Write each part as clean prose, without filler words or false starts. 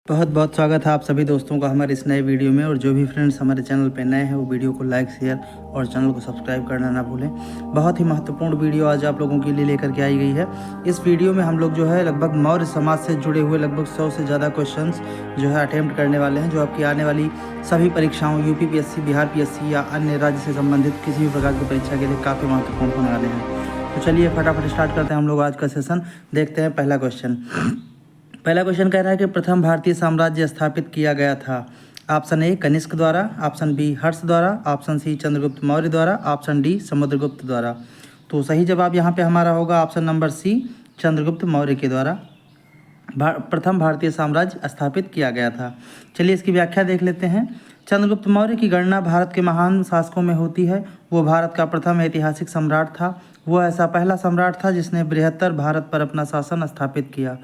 बहुत बहुत स्वागत है आप सभी दोस्तों का हमारे इस नए वीडियो में। और जो भी फ्रेंड्स हमारे चैनल पे नए हैं वो वीडियो को लाइक शेयर और चैनल को सब्सक्राइब करना ना भूलें। बहुत ही महत्वपूर्ण वीडियो आज आप लोगों के लिए लेकर के आई गई है। इस वीडियो में हम लोग जो है लगभग मौर्य समाज से जुड़े हुए लगभग 100 से ज़्यादा क्वेश्चंस जो है अटेम्प्ट करने वाले हैं, जो आपकी आने वाली सभी परीक्षाओं UPPSC, बिहार PSC या अन्य राज्य से संबंधित किसी भी प्रकार की परीक्षा के लिए काफ़ी महत्वपूर्ण होने वाले हैं। तो चलिए फटाफट स्टार्ट करते हैं हम लोग आज का सेशन। देखते हैं पहला क्वेश्चन कह रहा है कि प्रथम भारतीय साम्राज्य स्थापित किया गया था। ऑप्शन ए कनिष्क द्वारा, ऑप्शन बी हर्ष द्वारा, ऑप्शन सी चंद्रगुप्त मौर्य द्वारा, ऑप्शन डी समुद्रगुप्त द्वारा। तो सही जवाब यहाँ पे हमारा होगा option number C, Chandragupta Maurya के द्वारा प्रथम भारतीय साम्राज्य स्थापित किया गया था। चलिए इसकी व्याख्या देख लेते हैं। चंद्रगुप्त मौर्य की गणना भारत के महान शासकों में होती है। वो भारत का प्रथम ऐतिहासिक सम्राट था। वो ऐसा पहला सम्राट था जिसने बृहत्तर भारत पर अपना शासन स्थापित किया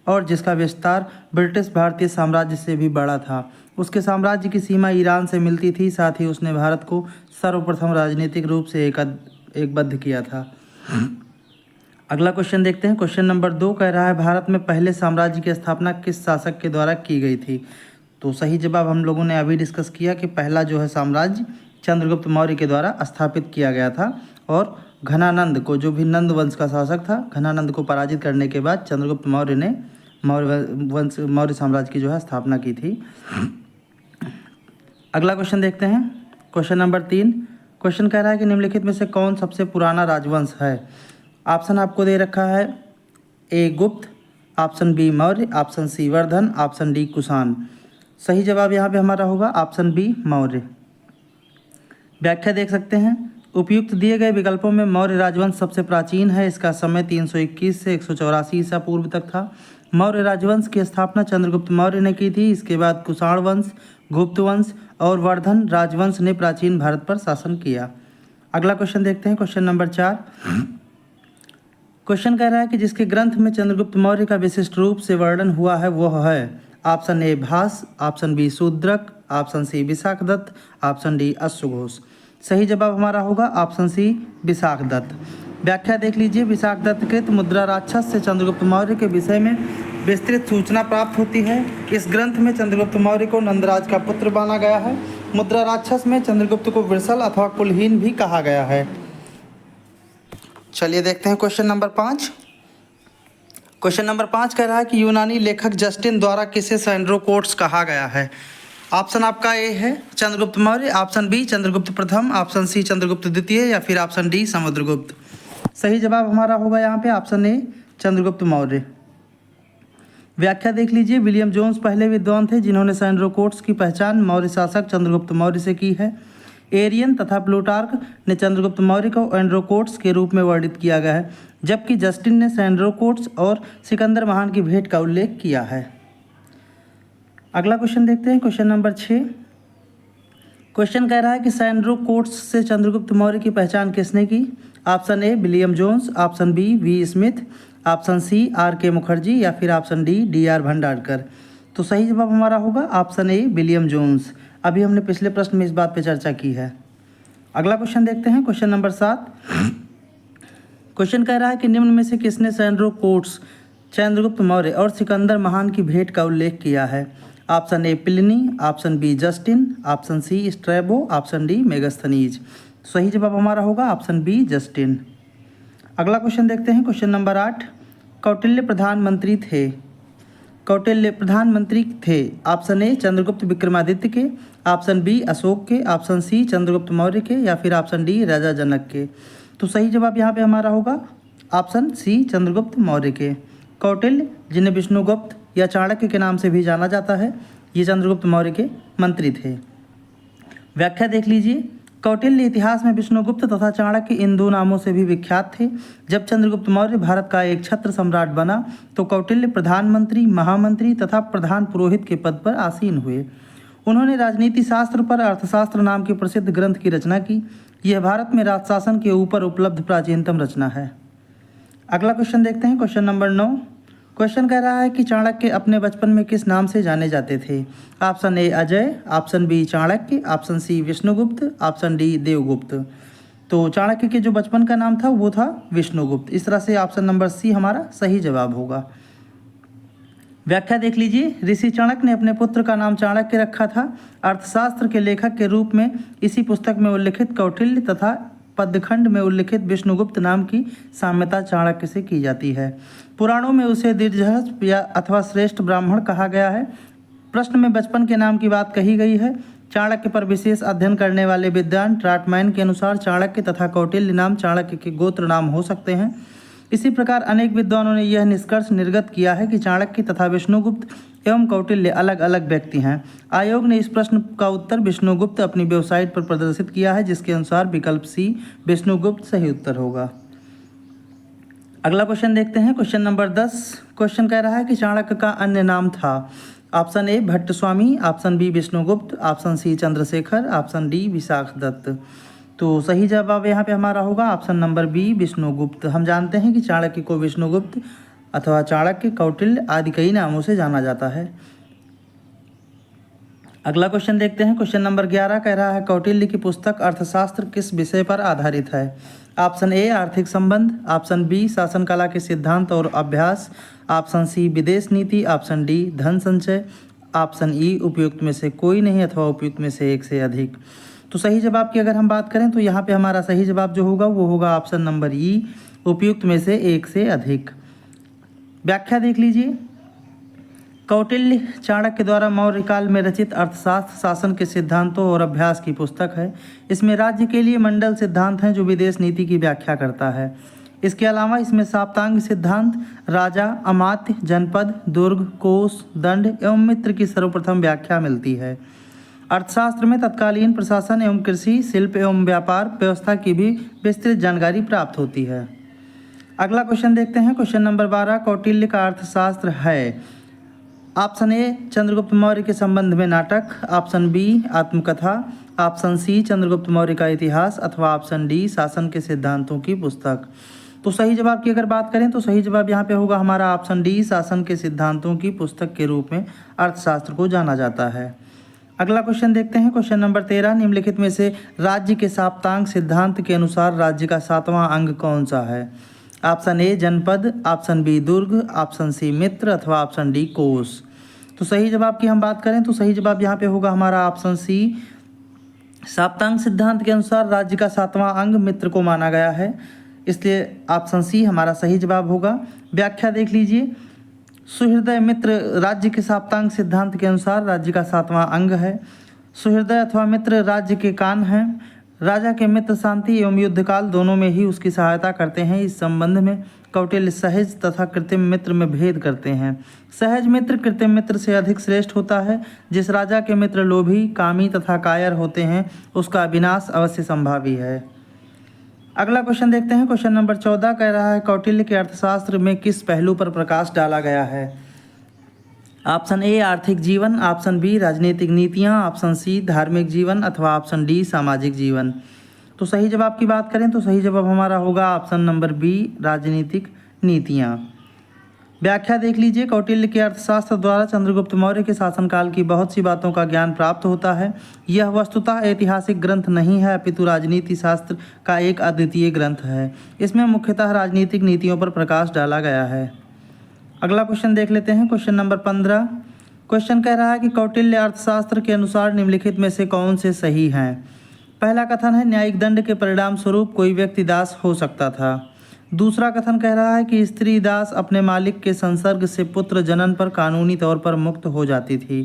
और जिसका विस्तार ब्रिटिश भारतीय साम्राज्य से भी बड़ा था। उसके साम्राज्य की सीमा ईरान से मिलती थी। साथ ही उसने भारत को सर्वप्रथम राजनीतिक रूप से एकबद्ध किया था। अगला क्वेश्चन देखते हैं। क्वेश्चन नंबर 2 कह रहा है भारत में पहले साम्राज्य की स्थापना किस शासक के द्वारा की गई थी। तो सही जवाब हम लोगों ने अभी डिस्कस किया कि पहला जो है साम्राज्य चंद्रगुप्त मौर्य के द्वारा स्थापित किया गया था और घनानंद को, जो भी नंद वंश का शासक था, घनानंद को पराजित करने के बाद चंद्रगुप्त मौर्य ने मौर्य साम्राज्य की जो है स्थापना की थी। अगला क्वेश्चन देखते हैं। क्वेश्चन नंबर 3 क्वेश्चन कह रहा है कि निम्नलिखित में से कौन सबसे पुराना राजवंश है। ऑप्शन आपको दे रखा है A Gupta, option B Maurya, option C Vardhan, option D Kushan. सही जवाब यहाँ पे हमारा होगा ऑप्शन बी मौर्य। व्याख्या देख सकते हैं। उपयुक्त दिए गए विकल्पों में मौर्य राजवंश सबसे प्राचीन है। इसका समय 321 से 184 ईसा पूर्व तक था। मौर्य राजवंश की स्थापना चंद्रगुप्त मौर्य ने की थी। इसके बाद कुषाण वंश, गुप्त वंश और वर्धन राजवंश ने प्राचीन भारत पर शासन किया। अगला क्वेश्चन देखते हैं। क्वेश्चन नंबर 4 क्वेश्चन कह रहा है कि जिसके ग्रंथ में चंद्रगुप्त मौर्य का विशिष्ट रूप से वर्णन हुआ है वह है option A Bhasa, option B Shudraka, option C Vishakhadatta, option D अश्वघोष। सही जवाब हमारा होगा ऑप्शन सी विशाखदत्त। व्याख्या देख लीजिए। विशाखदत्त कृत मुद्रा राक्षस से चंद्रगुप्त मौर्य के विषय में विस्तृत सूचना प्राप्त होती है। इस ग्रंथ में चंद्रगुप्त मौर्य को नंदराज का पुत्र माना गया है। मुद्रा राक्षस में चंद्रगुप्त को वृषल अथवा कुलहीन भी कहा गया है। चलिए देखते हैं क्वेश्चन नंबर 5। क्वेश्चन नंबर 5 कह रहा है कि यूनानी लेखक जस्टिन द्वारा किसे सैंड्रोकोट्स कहा गया है। ऑप्शन आपका ए है चंद्रगुप्त मौर्य, ऑप्शन बी चंद्रगुप्त प्रथम, ऑप्शन सी चंद्रगुप्त द्वितीय या फिर ऑप्शन डी समुद्रगुप्त। सही जवाब हमारा होगा यहाँ पे ऑप्शन ए चंद्रगुप्त मौर्य। व्याख्या देख लीजिए। विलियम जोन्स पहले विद्वान थे जिन्होंने सैंड्रोकोट्स की पहचान मौर्य शासक चंद्रगुप्त मौर्य से की है। एरियन तथा प्लूटार्क ने चंद्रगुप्त मौर्य को एंड्रोकोट्स के रूप में वर्णित किया गया है, जबकि जस्टिन ने सैंड्रोकोट्स और सिकंदर महान की भेंट का उल्लेख किया है। अगला क्वेश्चन देखते हैं। क्वेश्चन नंबर 6 क्वेश्चन कह रहा है कि सैंड्रोकोट्स से चंद्रगुप्त मौर्य की पहचान किसने की। Option A William Jones, option B V Smith, option C RK Mukherjee या फिर ऑप्शन डी DR भंडारकर। तो सही जवाब हमारा होगा ऑप्शन ए विलियम जोन्स। अभी हमने पिछले प्रश्न में इस बात पर चर्चा की है। अगला क्वेश्चन देखते हैं। क्वेश्चन नंबर 7 क्वेश्चन कह रहा है कि निम्न में से किसने सैंड्रोकोट्स, चंद्रगुप्त मौर्य और सिकंदर महान की भेंट का उल्लेख किया है। Option A Pliny, option B Justin, option C Strabo, option D Megasthenes. सही जवाब हमारा होगा ऑप्शन बी जस्टिन। अगला क्वेश्चन देखते हैं। क्वेश्चन नंबर 8 कौटिल्य प्रधानमंत्री थे। ऑप्शन ए चंद्रगुप्त विक्रमादित्य के, ऑप्शन बी अशोक के, ऑप्शन सी चंद्रगुप्त मौर्य के या फिर ऑप्शन डी राजा जनक के। तो सही जवाब यहाँ पे हमारा होगा ऑप्शन सी चंद्रगुप्त मौर्य के। कौटिल्य, जिन्हें विष्णुगुप्त या चाणक्य के नाम से भी जाना जाता है, ये चंद्रगुप्त मौर्य के मंत्री थे। व्याख्या देख लीजिए। कौटिल्य इतिहास में विष्णुगुप्त तथा चाणक्य इन दो नामों से भी विख्यात थे। जब चंद्रगुप्त मौर्य भारत का एक छत्र सम्राट बना तो कौटिल्य प्रधानमंत्री, महामंत्री तथा प्रधान पुरोहित के पद पर आसीन हुए। उन्होंने राजनीति शास्त्र पर अर्थशास्त्र नाम के प्रसिद्ध ग्रंथ की रचना की। यह भारत में राजशासन के ऊपर उपलब्ध प्राचीनतम रचना है। अगला क्वेश्चन देखते हैं। क्वेश्चन नंबर 9 क्वेश्चन कह रहा है कि चाणक्य अपने बचपन में किस नाम से जाने जाते थे। Option A Ajay, option B Chanakya, option C Vishnugupta, option D Devgupta. तो चाणक्य के जो बचपन का नाम था वो था विष्णुगुप्त। इस तरह से ऑप्शन नंबर सी हमारा सही जवाब होगा। व्याख्या देख लीजिए। ऋषि चाणक्य ने अपने पुत्र का नाम चाणक्य रखा था। अर्थशास्त्र के लेखक के रूप में इसी पुस्तक में उल्लिखित कौटिल्य तथा पद्यखंड में उल्लिखित विष्णुगुप्त नाम की साम्यता चाणक्य से की जाती है। पुराणों में उसे दीर्घहस या अथवा श्रेष्ठ ब्राह्मण कहा गया है। प्रश्न में बचपन के नाम की बात कही गई है। चाणक्य पर विशेष अध्ययन करने वाले विद्वान ट्राटमैन के अनुसार चाणक्य तथा कौटिल्य नाम चाणक्य के गोत्र नाम हो सकते हैं। इसी प्रकार अनेक विद्वानों ने यह निष्कर्ष निर्गत किया है कि चाणक्य तथा विष्णुगुप्त एवं कौटिल्य अलग अलग व्यक्ति हैं। आयोग ने इस प्रश्न का उत्तर विष्णुगुप्त अपनी वेबसाइट पर प्रदर्शित किया है, जिसके अनुसार विकल्प सी विष्णुगुप्त सही उत्तर होगा। अगला क्वेश्चन देखते हैं। Question number 10। क्वेश्चन कह रहा है कि चाणक्य का अन्य नाम था। Option A Bhatt Swami, option B Vishnugupta, option C Chandrashekhar, option D Vishakhadatta. तो सही जवाब यहाँ पे हमारा होगा ऑप्शन नंबर बी विष्णुगुप्त। हम जानते हैं कि चाणक्य को विष्णुगुप्त अथवा चाणक्य, कौटिल्य आदि कई नामों से जाना जाता है। अगला क्वेश्चन देखते हैं। क्वेश्चन नंबर 11 कह रहा है कौटिल्य की पुस्तक अर्थशास्त्र किस विषय पर आधारित है। ऑप्शन ए आर्थिक संबंध, ऑप्शन बी शासन कला के सिद्धांत और अभ्यास, ऑप्शन सी विदेश नीति, ऑप्शन डी धन संचय, ऑप्शन ई उपयुक्त में से कोई नहीं अथवा उपयुक्त में से एक से अधिक। तो सही जवाब की अगर हम बात करें तो यहाँ पे हमारा सही जवाब जो होगा वो होगा ऑप्शन नंबर ई उपयुक्त में से एक से अधिक। व्याख्या देख लीजिए। कौटिल्य चाणक्य द्वारा मौर्य काल में रचित अर्थशास्त्र शासन के सिद्धांतों और अभ्यास की पुस्तक है। इसमें राज्य के लिए मंडल सिद्धांत हैं जो विदेश नीति की व्याख्या करता है। इसके अलावा इसमें साप्तांग सिद्धांत, राजा, अमात्य, जनपद, दुर्ग, कोष, दंड एवं मित्र की सर्वप्रथम व्याख्या मिलती है। अर्थशास्त्र में तत्कालीन प्रशासन एवं कृषि, शिल्प एवं व्यापार व्यवस्था की भी विस्तृत जानकारी प्राप्त होती है। अगला क्वेश्चन देखते हैं। क्वेश्चन नंबर 12 कौटिल्य का अर्थशास्त्र है। ऑप्शन ए चंद्रगुप्त मौर्य के संबंध में नाटक, ऑप्शन बी आत्मकथा, ऑप्शन सी चंद्रगुप्त मौर्य का इतिहास अथवा ऑप्शन डी शासन के सिद्धांतों की पुस्तक। तो सही जवाब की अगर बात करें तो सही जवाब यहाँ पे होगा हमारा ऑप्शन डी शासन के सिद्धांतों की पुस्तक के रूप में अर्थशास्त्र को जाना जाता है। अगला क्वेश्चन देखते हैं। क्वेश्चन नंबर 13 निम्नलिखित में से राज्य के साप्तांग सिद्धांत के अनुसार राज्य का 7वां अंग कौन सा है। ऑप्शन ए जनपद, ऑप्शन बी दुर्ग, ऑप्शन सी मित्र अथवा ऑप्शन डी कोष। तो सही जवाब की हम बात करें तो सही जवाब यहाँ पे होगा हमारा ऑप्शन सी। साप्तांग सिद्धांत के अनुसार राज्य का 7वां अंग मित्र को माना गया है, इसलिए ऑप्शन सी हमारा सही जवाब होगा। व्याख्या देख लीजिए। सुहृदय मित्र राज्य के साप्तांग सिद्धांत के अनुसार राज्य का 7वां अंग है। सुहृदय अथवा मित्र राज्य के कान हैं। राजा के मित्र शांति एवं युद्धकाल दोनों में ही उसकी सहायता करते हैं। इस संबंध में कौटिल्य सहज तथा कृत्रिम मित्र में भेद करते हैं। सहज मित्र कृत्रिम मित्र से अधिक श्रेष्ठ होता है। जिस राजा के मित्र लोभी, कामी तथा कायर होते हैं उसका विनाश अवश्य संभावी है। अगला क्वेश्चन देखते हैं। क्वेश्चन नंबर 14 कह रहा है कौटिल्य के अर्थशास्त्र में किस पहलू पर प्रकाश डाला गया है। ऑप्शन ए आर्थिक जीवन, ऑप्शन बी राजनीतिक नीतियां, ऑप्शन सी धार्मिक जीवन अथवा ऑप्शन डी सामाजिक जीवन। तो सही जवाब की बात करें तो सही जवाब हमारा होगा ऑप्शन नंबर बी राजनीतिक नीतियां। व्याख्या देख लीजिए। कौटिल्य के अर्थशास्त्र द्वारा चंद्रगुप्त मौर्य के शासनकाल की बहुत सी बातों का ज्ञान प्राप्त होता है। यह वस्तुतः ऐतिहासिक ग्रंथ नहीं है अपितु राजनीति शास्त्र का एक अद्वितीय ग्रंथ है। इसमें मुख्यतः राजनीतिक नीतियों पर प्रकाश डाला गया है। अगला क्वेश्चन देख लेते हैं। क्वेश्चन नंबर 15 क्वेश्चन कह रहा है कि कौटिल्य अर्थशास्त्र के अनुसार निम्नलिखित में से कौन से सही हैं। पहला कथन है न्यायिक दंड के परिणाम स्वरूप कोई व्यक्ति दास हो सकता था। दूसरा कथन कह रहा है कि स्त्री दास अपने मालिक के संसर्ग से पुत्र जनन पर कानूनी तौर पर मुक्त हो जाती थी।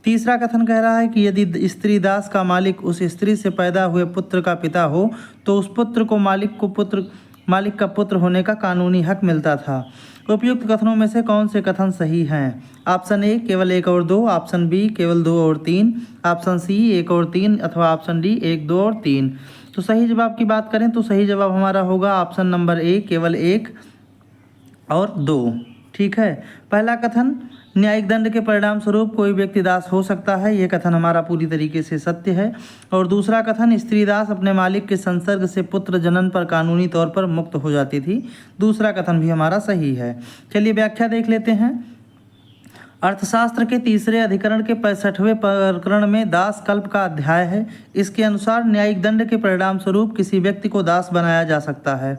तीसरा कथन कह रहा है कि यदि स्त्री दास का मालिक उस स्त्री से पैदा हुए पुत्र का पिता हो तो उस पुत्र को मालिक का पुत्र होने का कानूनी हक मिलता था। उपयुक्त कथनों में से कौन से कथन सही हैं। ऑप्शन ए केवल 1 और 2, ऑप्शन बी केवल 2 और 3, ऑप्शन सी 1 और 3 अथवा ऑप्शन डी 1, 2 और 3। तो सही जवाब की बात करें तो सही जवाब हमारा होगा ऑप्शन नंबर ए केवल 1 और 2। ठीक है। पहला कथन न्यायिक दंड के परिणाम स्वरूप कोई व्यक्ति दास हो सकता है, यह कथन हमारा पूरी तरीके से सत्य है। और दूसरा कथन स्त्री दास अपने मालिक के संसर्ग से पुत्र जनन पर कानूनी तौर पर मुक्त हो जाती थी, दूसरा कथन भी हमारा सही है। चलिए व्याख्या देख लेते हैं। अर्थशास्त्र के तीसरे अधिकरण के 65वें प्रकरण में दास कल्प का अध्याय है। इसके अनुसार न्यायिक दंड के परिणाम स्वरूप किसी व्यक्ति को दास बनाया जा सकता है।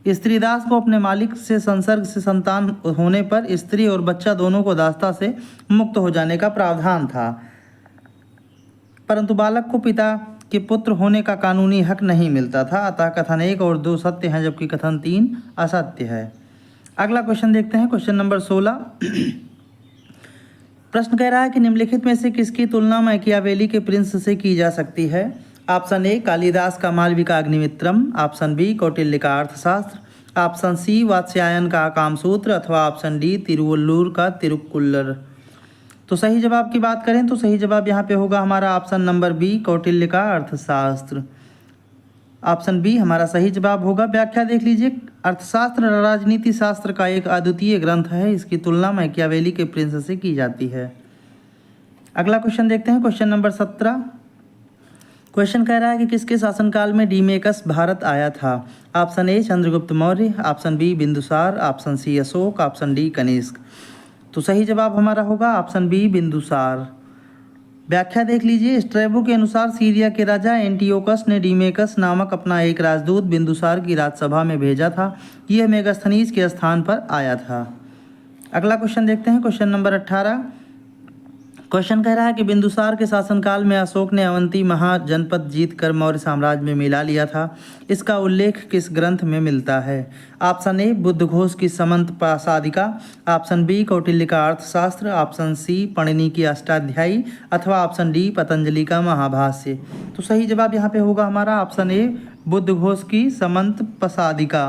स्त्री दास को अपने मालिक से संसर्ग से संतान होने पर स्त्री और बच्चा दोनों को दासता से मुक्त हो जाने का प्रावधान था, परंतु बालक को पिता के पुत्र होने का कानूनी हक नहीं मिलता था। अतः कथन 1 और 2 सत्य हैं, जबकि कथन 3 असत्य है। अगला क्वेश्चन देखते हैं, क्वेश्चन नंबर 16। प्रश्न कह रहा है कि निम्नलिखित में से किसकी तुलना मैकियावेली के प्रिंस से की जा सकती है। ऑप्शन ए कालिदास का मालविका अग्निमित्रम, ऑप्शन बी कौटिल्य का अर्थशास्त्र, ऑप्शन सी वात्स्यायन का कामसूत्र, अथवा ऑप्शन डी तिरुवल्लुर का तिरुक्कुल्लर। तो सही जवाब की बात करें तो सही जवाब यहाँ पे होगा हमारा ऑप्शन नंबर बी कौटिल्य का अर्थशास्त्र। ऑप्शन बी हमारा सही जवाब होगा। व्याख्या देख लीजिए, अर्थशास्त्र राजनीति शास्त्र का एक अद्वितीय ग्रंथ है। इसकी तुलना मैकियावेली के प्रिंस से की जाती है। अगला क्वेश्चन देखते हैं, क्वेश्चन नंबर 17। क्वेश्चन कह रहा है कि किसके शासनकाल में डीमेकस भारत आया था। Option A Chandragupta Maurya, option B Bindusara, option C Ashoka, option D Kanishka. तो सही जवाब हमारा होगा ऑप्शन बी बिंदुसार। व्याख्या देख लीजिए, स्ट्रैबो के अनुसार सीरिया के राजा एंटियोकस ने डीमेकस नामक अपना एक राजदूत बिंदुसार की राजसभा में भेजा था। यह मेगास्थनीज के स्थान पर आया था। अगला क्वेश्चन देखते हैं, क्वेश्चन नंबर 18। क्वेश्चन कह रहा है कि बिंदुसार के शासनकाल में अशोक ने अवंती महाजनपद जीतकर मौर्य साम्राज्य में मिला लिया था। इसका उल्लेख किस ग्रंथ में मिलता है। ऑप्शन ए बुद्धघोष की समंत पासादिका, ऑप्शन बी कौटिल्य का अर्थशास्त्र, ऑप्शन सी पणिनि की अष्टाध्यायी, अथवा ऑप्शन डी पतंजलि का महाभाष्य। तो सही जवाब यहाँ पे होगा हमारा ऑप्शन ए बुद्धघोष की समंत पासादिका।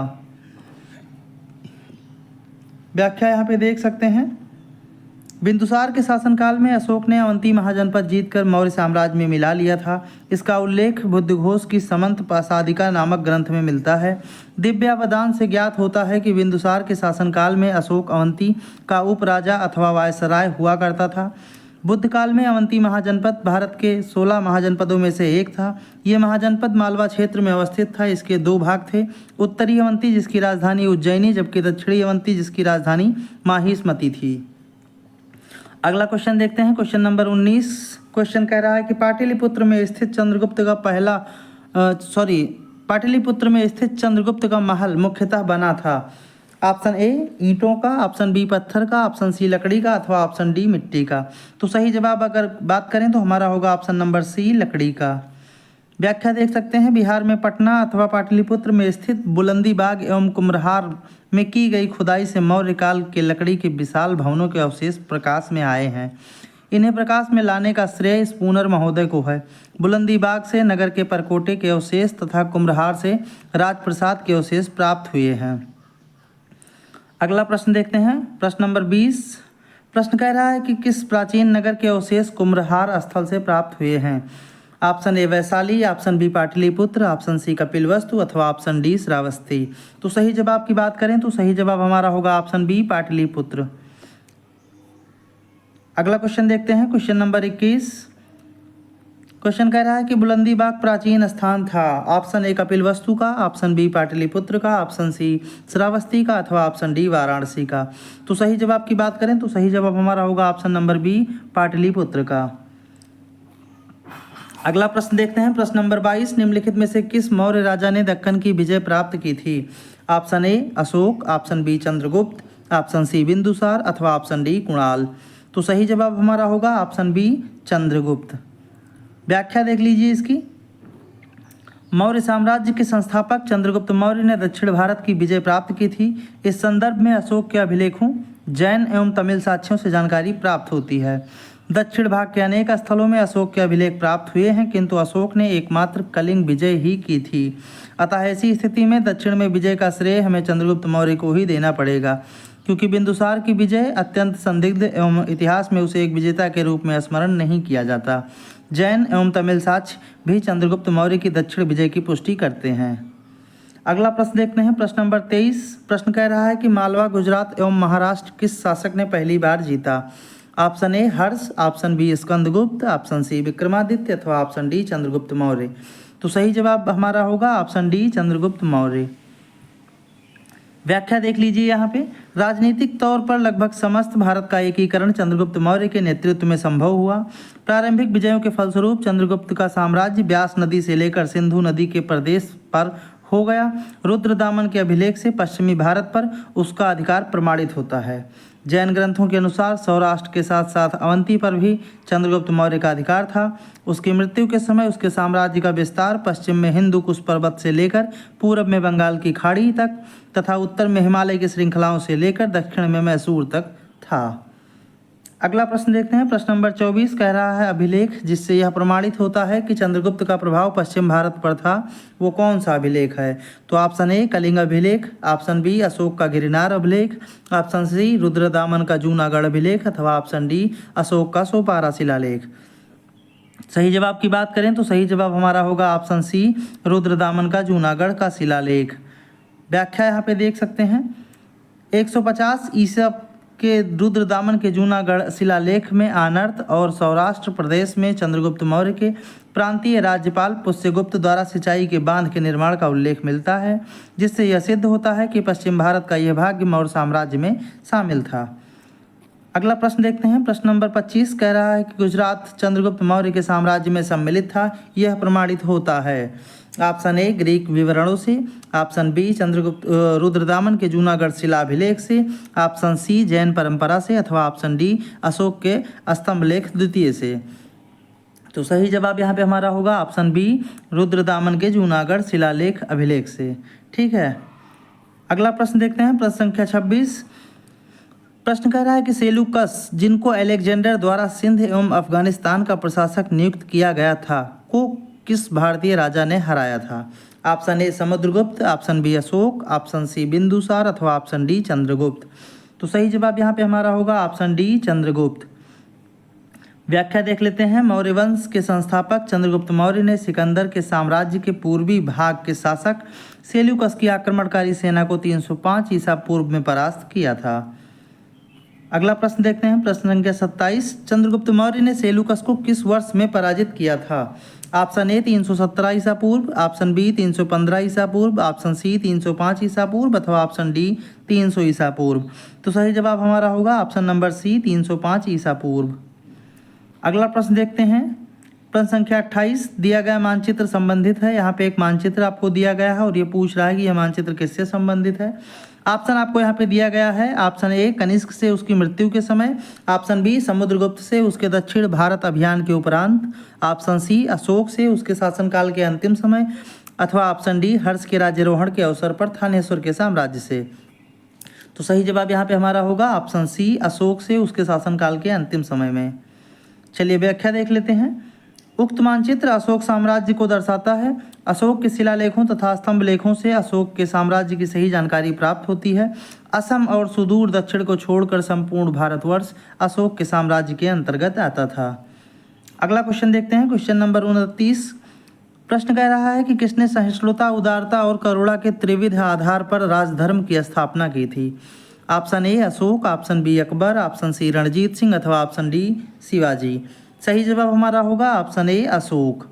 व्याख्या यहाँ पे देख सकते हैं, बिंदुसार के शासनकाल में अशोक ने अवंती महाजनपद जीतकर मौर्य साम्राज्य में मिला लिया था। इसका उल्लेख बुद्धघोष की समंत पासादिका नामक ग्रंथ में मिलता है। दिव्यावदान से ज्ञात होता है कि बिंदुसार के शासनकाल में अशोक अवंती का उपराजा अथवा वायसराय हुआ करता था। बुद्ध काल में अवंती महाजनपद भारत के 16 महाजनपदों में से एक था। ये महाजनपद मालवा क्षेत्र में अवस्थित था। इसके 2 भाग थे, उत्तरी अवंती जिसकी राजधानी उज्जैनी, जबकि दक्षिणी अवंती जिसकी राजधानी माहिष्मती थी। अगला क्वेश्चन देखते हैं, क्वेश्चन नंबर 19। क्वेश्चन कह रहा है कि पाटलिपुत्र में स्थित चंद्रगुप्त का महल मुख्यतः बना था। ऑप्शन ए ईंटों का, ऑप्शन बी पत्थर का, ऑप्शन सी लकड़ी का, अथवा ऑप्शन डी मिट्टी का। तो सही जवाब अगर बात करें तो हमारा होगा ऑप्शन नंबर सी लकड़ी का। व्याख्या देख सकते हैं, बिहार में पटना अथवा पाटलिपुत्र में स्थित बुलंदी बाग एवं कुम्हरार में की गई खुदाई से मौर्य काल के लकड़ी के विशाल भवनों के अवशेष प्रकाश में आए हैं। इन्हें प्रकाश में लाने का श्रेय स्पूनर महोदय को है। बुलंदी बाग से नगर के परकोटे के अवशेष तथा कुम्हरार से राजप्रसाद के अवशेष प्राप्त हुए हैं। अगला प्रश्न देखते हैं, प्रश्न नंबर 20। प्रश्न कह रहा है कि किस प्राचीन नगर के अवशेष कुम्हरार स्थल से प्राप्त हुए हैं। Option A Vaishali, option B Pataliputra, option C Kapilavastu, अथवा ऑप्शन डी श्रावस्ती। तो सही जवाब की बात करें तो सही जवाब हमारा होगा ऑप्शन बी पाटलिपुत्र। अगला क्वेश्चन देखते हैं, क्वेश्चन नंबर 21। क्वेश्चन कह रहा है कि बुलंदी बाग प्राचीन स्थान था। ऑप्शन ए कपिलवस्तु का, ऑप्शन बी पाटलिपुत्र का, ऑप्शन सी श्रावस्ती का, अथवा ऑप्शन डी वाराणसी का। तो सही जवाब की बात करें तो सही जवाब हमारा होगा ऑप्शन नंबर बी पाटलिपुत्र का। अगला प्रश्न देखते हैं, प्रश्न नंबर 22। निम्नलिखित में से किस मौर्य राजा ने दक्कन की विजय प्राप्त की थी। Option A Ashoka, option B Chandragupta, option C Bindusara, अथवा ऑप्शन डी कुणाल। तो सही जवाब हमारा होगा ऑप्शन बी चंद्रगुप्त। व्याख्या देख लीजिए इसकी, मौर्य साम्राज्य के संस्थापक चंद्रगुप्त मौर्य ने दक्षिण भारत की विजय प्राप्त की थी। इस संदर्भ में अशोक के अभिलेखों, जैन एवं तमिल साक्ष्यों से जानकारी प्राप्त होती है। दक्षिण भाग के अनेक स्थलों में अशोक के अभिलेख प्राप्त हुए हैं, किंतु अशोक ने एकमात्र कलिंग विजय ही की थी। अतः ऐसी स्थिति में दक्षिण में विजय का श्रेय हमें चंद्रगुप्त मौर्य को ही देना पड़ेगा, क्योंकि बिंदुसार की विजय अत्यंत संदिग्ध एवं इतिहास में उसे एक विजेता के रूप में स्मरण नहीं किया जाता। जैन एवं तमिल साक्ष्य भी चंद्रगुप्त मौर्य की दक्षिण विजय की पुष्टि करते हैं। अगला प्रश्न देखते हैं, प्रश्न नंबर 23। प्रश्न कह रहा है कि मालवा, गुजरात एवं महाराष्ट्र किस शासक ने पहली बार जीता। Option A Harsha, option B Skandagupta, option C Vikramaditya, अथवा ऑप्शन डी चंद्रगुप्त मौर्य। तो सही जवाब हमारा होगा ऑप्शन डी चंद्रगुप्त मौर्य। व्याख्या देख लीजिए यहाँ पे, राजनीतिक तौर पर लगभग समस्त भारत का एकीकरण चंद्रगुप्त मौर्य के नेतृत्व में संभव हुआ। प्रारंभिक विजयों के फलस्वरूप चंद्रगुप्त का साम्राज्य ब्यास नदी से लेकर सिंधु नदी के प्रदेश पर हो गया। रुद्रदामन के अभिलेख से पश्चिमी भारत पर उसका अधिकार प्रमाणित होता है। जैन ग्रंथों के अनुसार सौराष्ट्र के साथ साथ अवंती पर भी चंद्रगुप्त मौर्य का अधिकार था। उसकी मृत्यु के समय उसके साम्राज्य का विस्तार पश्चिम में हिंदू कुश पर्वत से लेकर पूर्व में बंगाल की खाड़ी तक तथा उत्तर में हिमालय की श्रृंखलाओं से लेकर दक्षिण में मैसूर तक था। अगला प्रश्न देखते हैं। प्रश्न नंबर 24 कह रहा है अभिलेख जिससे यह प्रमाणित होता है कि चंद्रगुप्त का प्रभाव पश्चिम भारत पर था, वो कौन सा अभिलेख है? तो ऑप्शन ए कलिंग अभिलेख, ऑप्शन बी अशोक का गिरनार अभिलेख, ऑप्शन सी रुद्रदामन का जूनागढ़ अभिलेख अथवा ऑप्शन डी अशोक का सोपारा शिलालेख। सही जवाब की बात करें तो सही जवाब हमारा होगा ऑप्शन सी रुद्रदामन का जूनागढ़ का शिलालेख। व्याख्या यहाँ पे देख सकते हैं। 150 ईसा के रुद्रदामन के जूनागढ़ शिलालेख में आनर्त और सौराष्ट्र प्रदेश में चंद्रगुप्त मौर्य के प्रांतीय राज्यपाल पुष्यगुप्त द्वारा सिंचाई के बांध के निर्माण का उल्लेख मिलता है, जिससे यह सिद्ध होता है कि पश्चिम भारत का यह भाग मौर्य साम्राज्य में शामिल था। अगला प्रश्न देखते हैं। प्रश्न नंबर 25 कह रहा है कि गुजरात चंद्रगुप्त मौर्य के साम्राज्य में सम्मिलित था, यह प्रमाणित होता है। ऑप्शन ए ग्रीक विवरणों से, ऑप्शन बी चंद्रगुप्त रुद्रदामन के जूनागढ़ शिलाभिलेख से, ऑप्शन सी जैन परंपरा से अथवा ऑप्शन डी अशोक के स्तंभलेख द्वितीय से। तो सही जवाब यहाँ पे हमारा होगा ऑप्शन बी रुद्रदामन के जूनागढ़ शिलालेख अभिलेख से। ठीक है। अगला प्रश्न देखते हैं। प्रश्न संख्या 26 प्रश्न कह रहा है कि सेलुकस जिनको अलेक्जेंडर द्वारा सिंध एवं अफगानिस्तान का प्रशासक नियुक्त किया गया था को किस भारतीय राजा ने हराया था? Option A Samudragupta, option B Ashoka, option C Bindusara अथवा ऑप्शन डी चंद्रगुप्त। तो सही जवाब यहाँ पे हमारा होगा ऑप्शन डी चंद्रगुप्त। व्याख्या देख लेते हैं। मौर्य वंश के संस्थापक चंद्रगुप्त मौर्य ने सिकंदर के साम्राज्य के पूर्वी भाग के शासक सेल्यूकस की आक्रमणकारी सेना को 305 ईसा पूर्व में परास्त किया था। अगला प्रश्न देखते हैं। प्रश्न संख्या 27 चंद्रगुप्त मौर्य ने सेल्यूकस को किस वर्ष में पराजित किया था? ऑप्शन ए 317 ईसा पूर्व, ऑप्शन बी 315 ईसा पूर्व, ऑप्शन सी 305 ईसा पूर्व अथवा ऑप्शन डी 300 ईसा पूर्व। तो सही जवाब हमारा होगा ऑप्शन नंबर सी 305 ईसा पूर्व। अगला प्रश्न देखते हैं। प्रश्न संख्या 28 दिया गया मानचित्र संबंधित है। यहाँ पे एक मानचित्र आपको दिया गया है और ये पूछ रहा है कि यह मानचित्र किससे संबंधित है। ऑप्शन आपको यहाँ पे दिया गया है। ऑप्शन ए कनिष्क से उसकी मृत्यु के समय, ऑप्शन बी समुद्रगुप्त से उसके दक्षिण भारत अभियान के उपरांत, ऑप्शन सी अशोक से उसके शासनकाल के अंतिम समय अथवा ऑप्शन डी हर्ष के राज्यारोहण के अवसर पर थानेश्वर के साम्राज्य से। तो सही जवाब यहाँ पे हमारा होगा ऑप्शन सी अशोक से उसके शासनकाल के अंतिम समय में। चलिए व्याख्या देख लेते हैं। उक्त मानचित्र अशोक साम्राज्य को दर्शाता है। अशोक के शिलालेखों तथा स्तंभ लेखों से अशोक के साम्राज्य की सही जानकारी प्राप्त होती है। असम और सुदूर दक्षिण को छोड़कर संपूर्ण भारतवर्ष अशोक के साम्राज्य के अंतर्गत आता था। अगला क्वेश्चन देखते हैं। क्वेश्चन नंबर 29 प्रश्न कह रहा है कि किसने सहिष्णुता, उदारता और करुणा के त्रिविध आधार पर राजधर्म की स्थापना की थी? Option A Ashoka, option B Akbar, option C Ranjit Singh अथवा ऑप्शन डी शिवाजी। सही जवाब हमारा होगा ऑप्शन ए अशोक।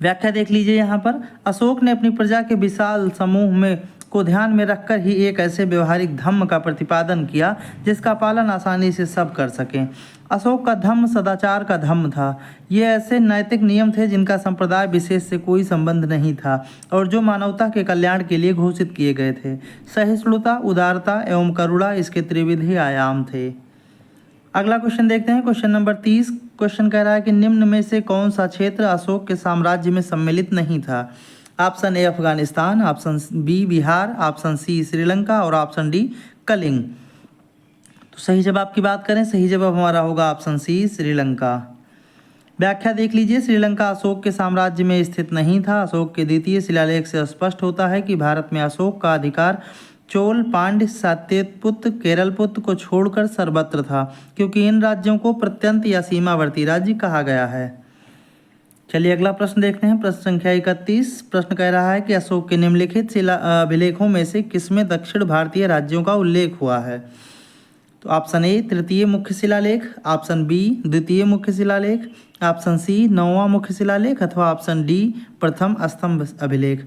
व्याख्या देख लीजिए यहाँ पर। अशोक ने अपनी प्रजा के विशाल समूह में को ध्यान में रखकर ही एक ऐसे व्यवहारिक धम्म का प्रतिपादन किया जिसका पालन आसानी से सब कर सकें। अशोक का धम्म सदाचार का धम्म था। ये ऐसे नैतिक नियम थे जिनका संप्रदाय विशेष से कोई संबंध नहीं था और जो मानवता के कल्याण के लिए घोषित किए गए थे। सहिष्णुता, उदारता एवं करुणा इसके त्रिविधि आयाम थे। अगला क्वेश्चन देखते हैं। क्वेश्चन नंबर 30 क्वेश्चन कह रहा है कि निम्न में से कौन सा क्षेत्र अशोक के साम्राज्य में सम्मिलित नहीं था? Option A Afghanistan, option B Bihar, option C Sri Lanka और ऑप्शन डी कलिंग। तो सही जवाब की बात करें, सही जवाब हमारा होगा ऑप्शन सी श्रीलंका। व्याख्या देख लीजिए। श्रीलंका अशोक के साम्राज्य में स्थित नहीं था। अशोक के द्वितीय शिलालेख से स्पष्ट होता है कि भारत में अशोक का अधिकार चोल, पांड्य, सात्यपुत्र, केरलपुत्र को छोड़कर सर्वत्र था, क्योंकि इन राज्यों को प्रत्यंत या सीमावर्ती राज्य कहा गया है। चलिए अगला प्रश्न देखते हैं। प्रश्न संख्या 31 प्रश्न कह रहा है कि अशोक के निम्नलिखित अभिलेखों में से किसमें दक्षिण भारतीय राज्यों का उल्लेख हुआ है? तो ऑप्शन ए तृतीय मुख्य शिलालेख, ऑप्शन बी द्वितीय मुख्य शिलालेख, ऑप्शन सी नौवां मुख्य शिलालेख अथवा ऑप्शन डी प्रथम स्तंभ अभिलेख।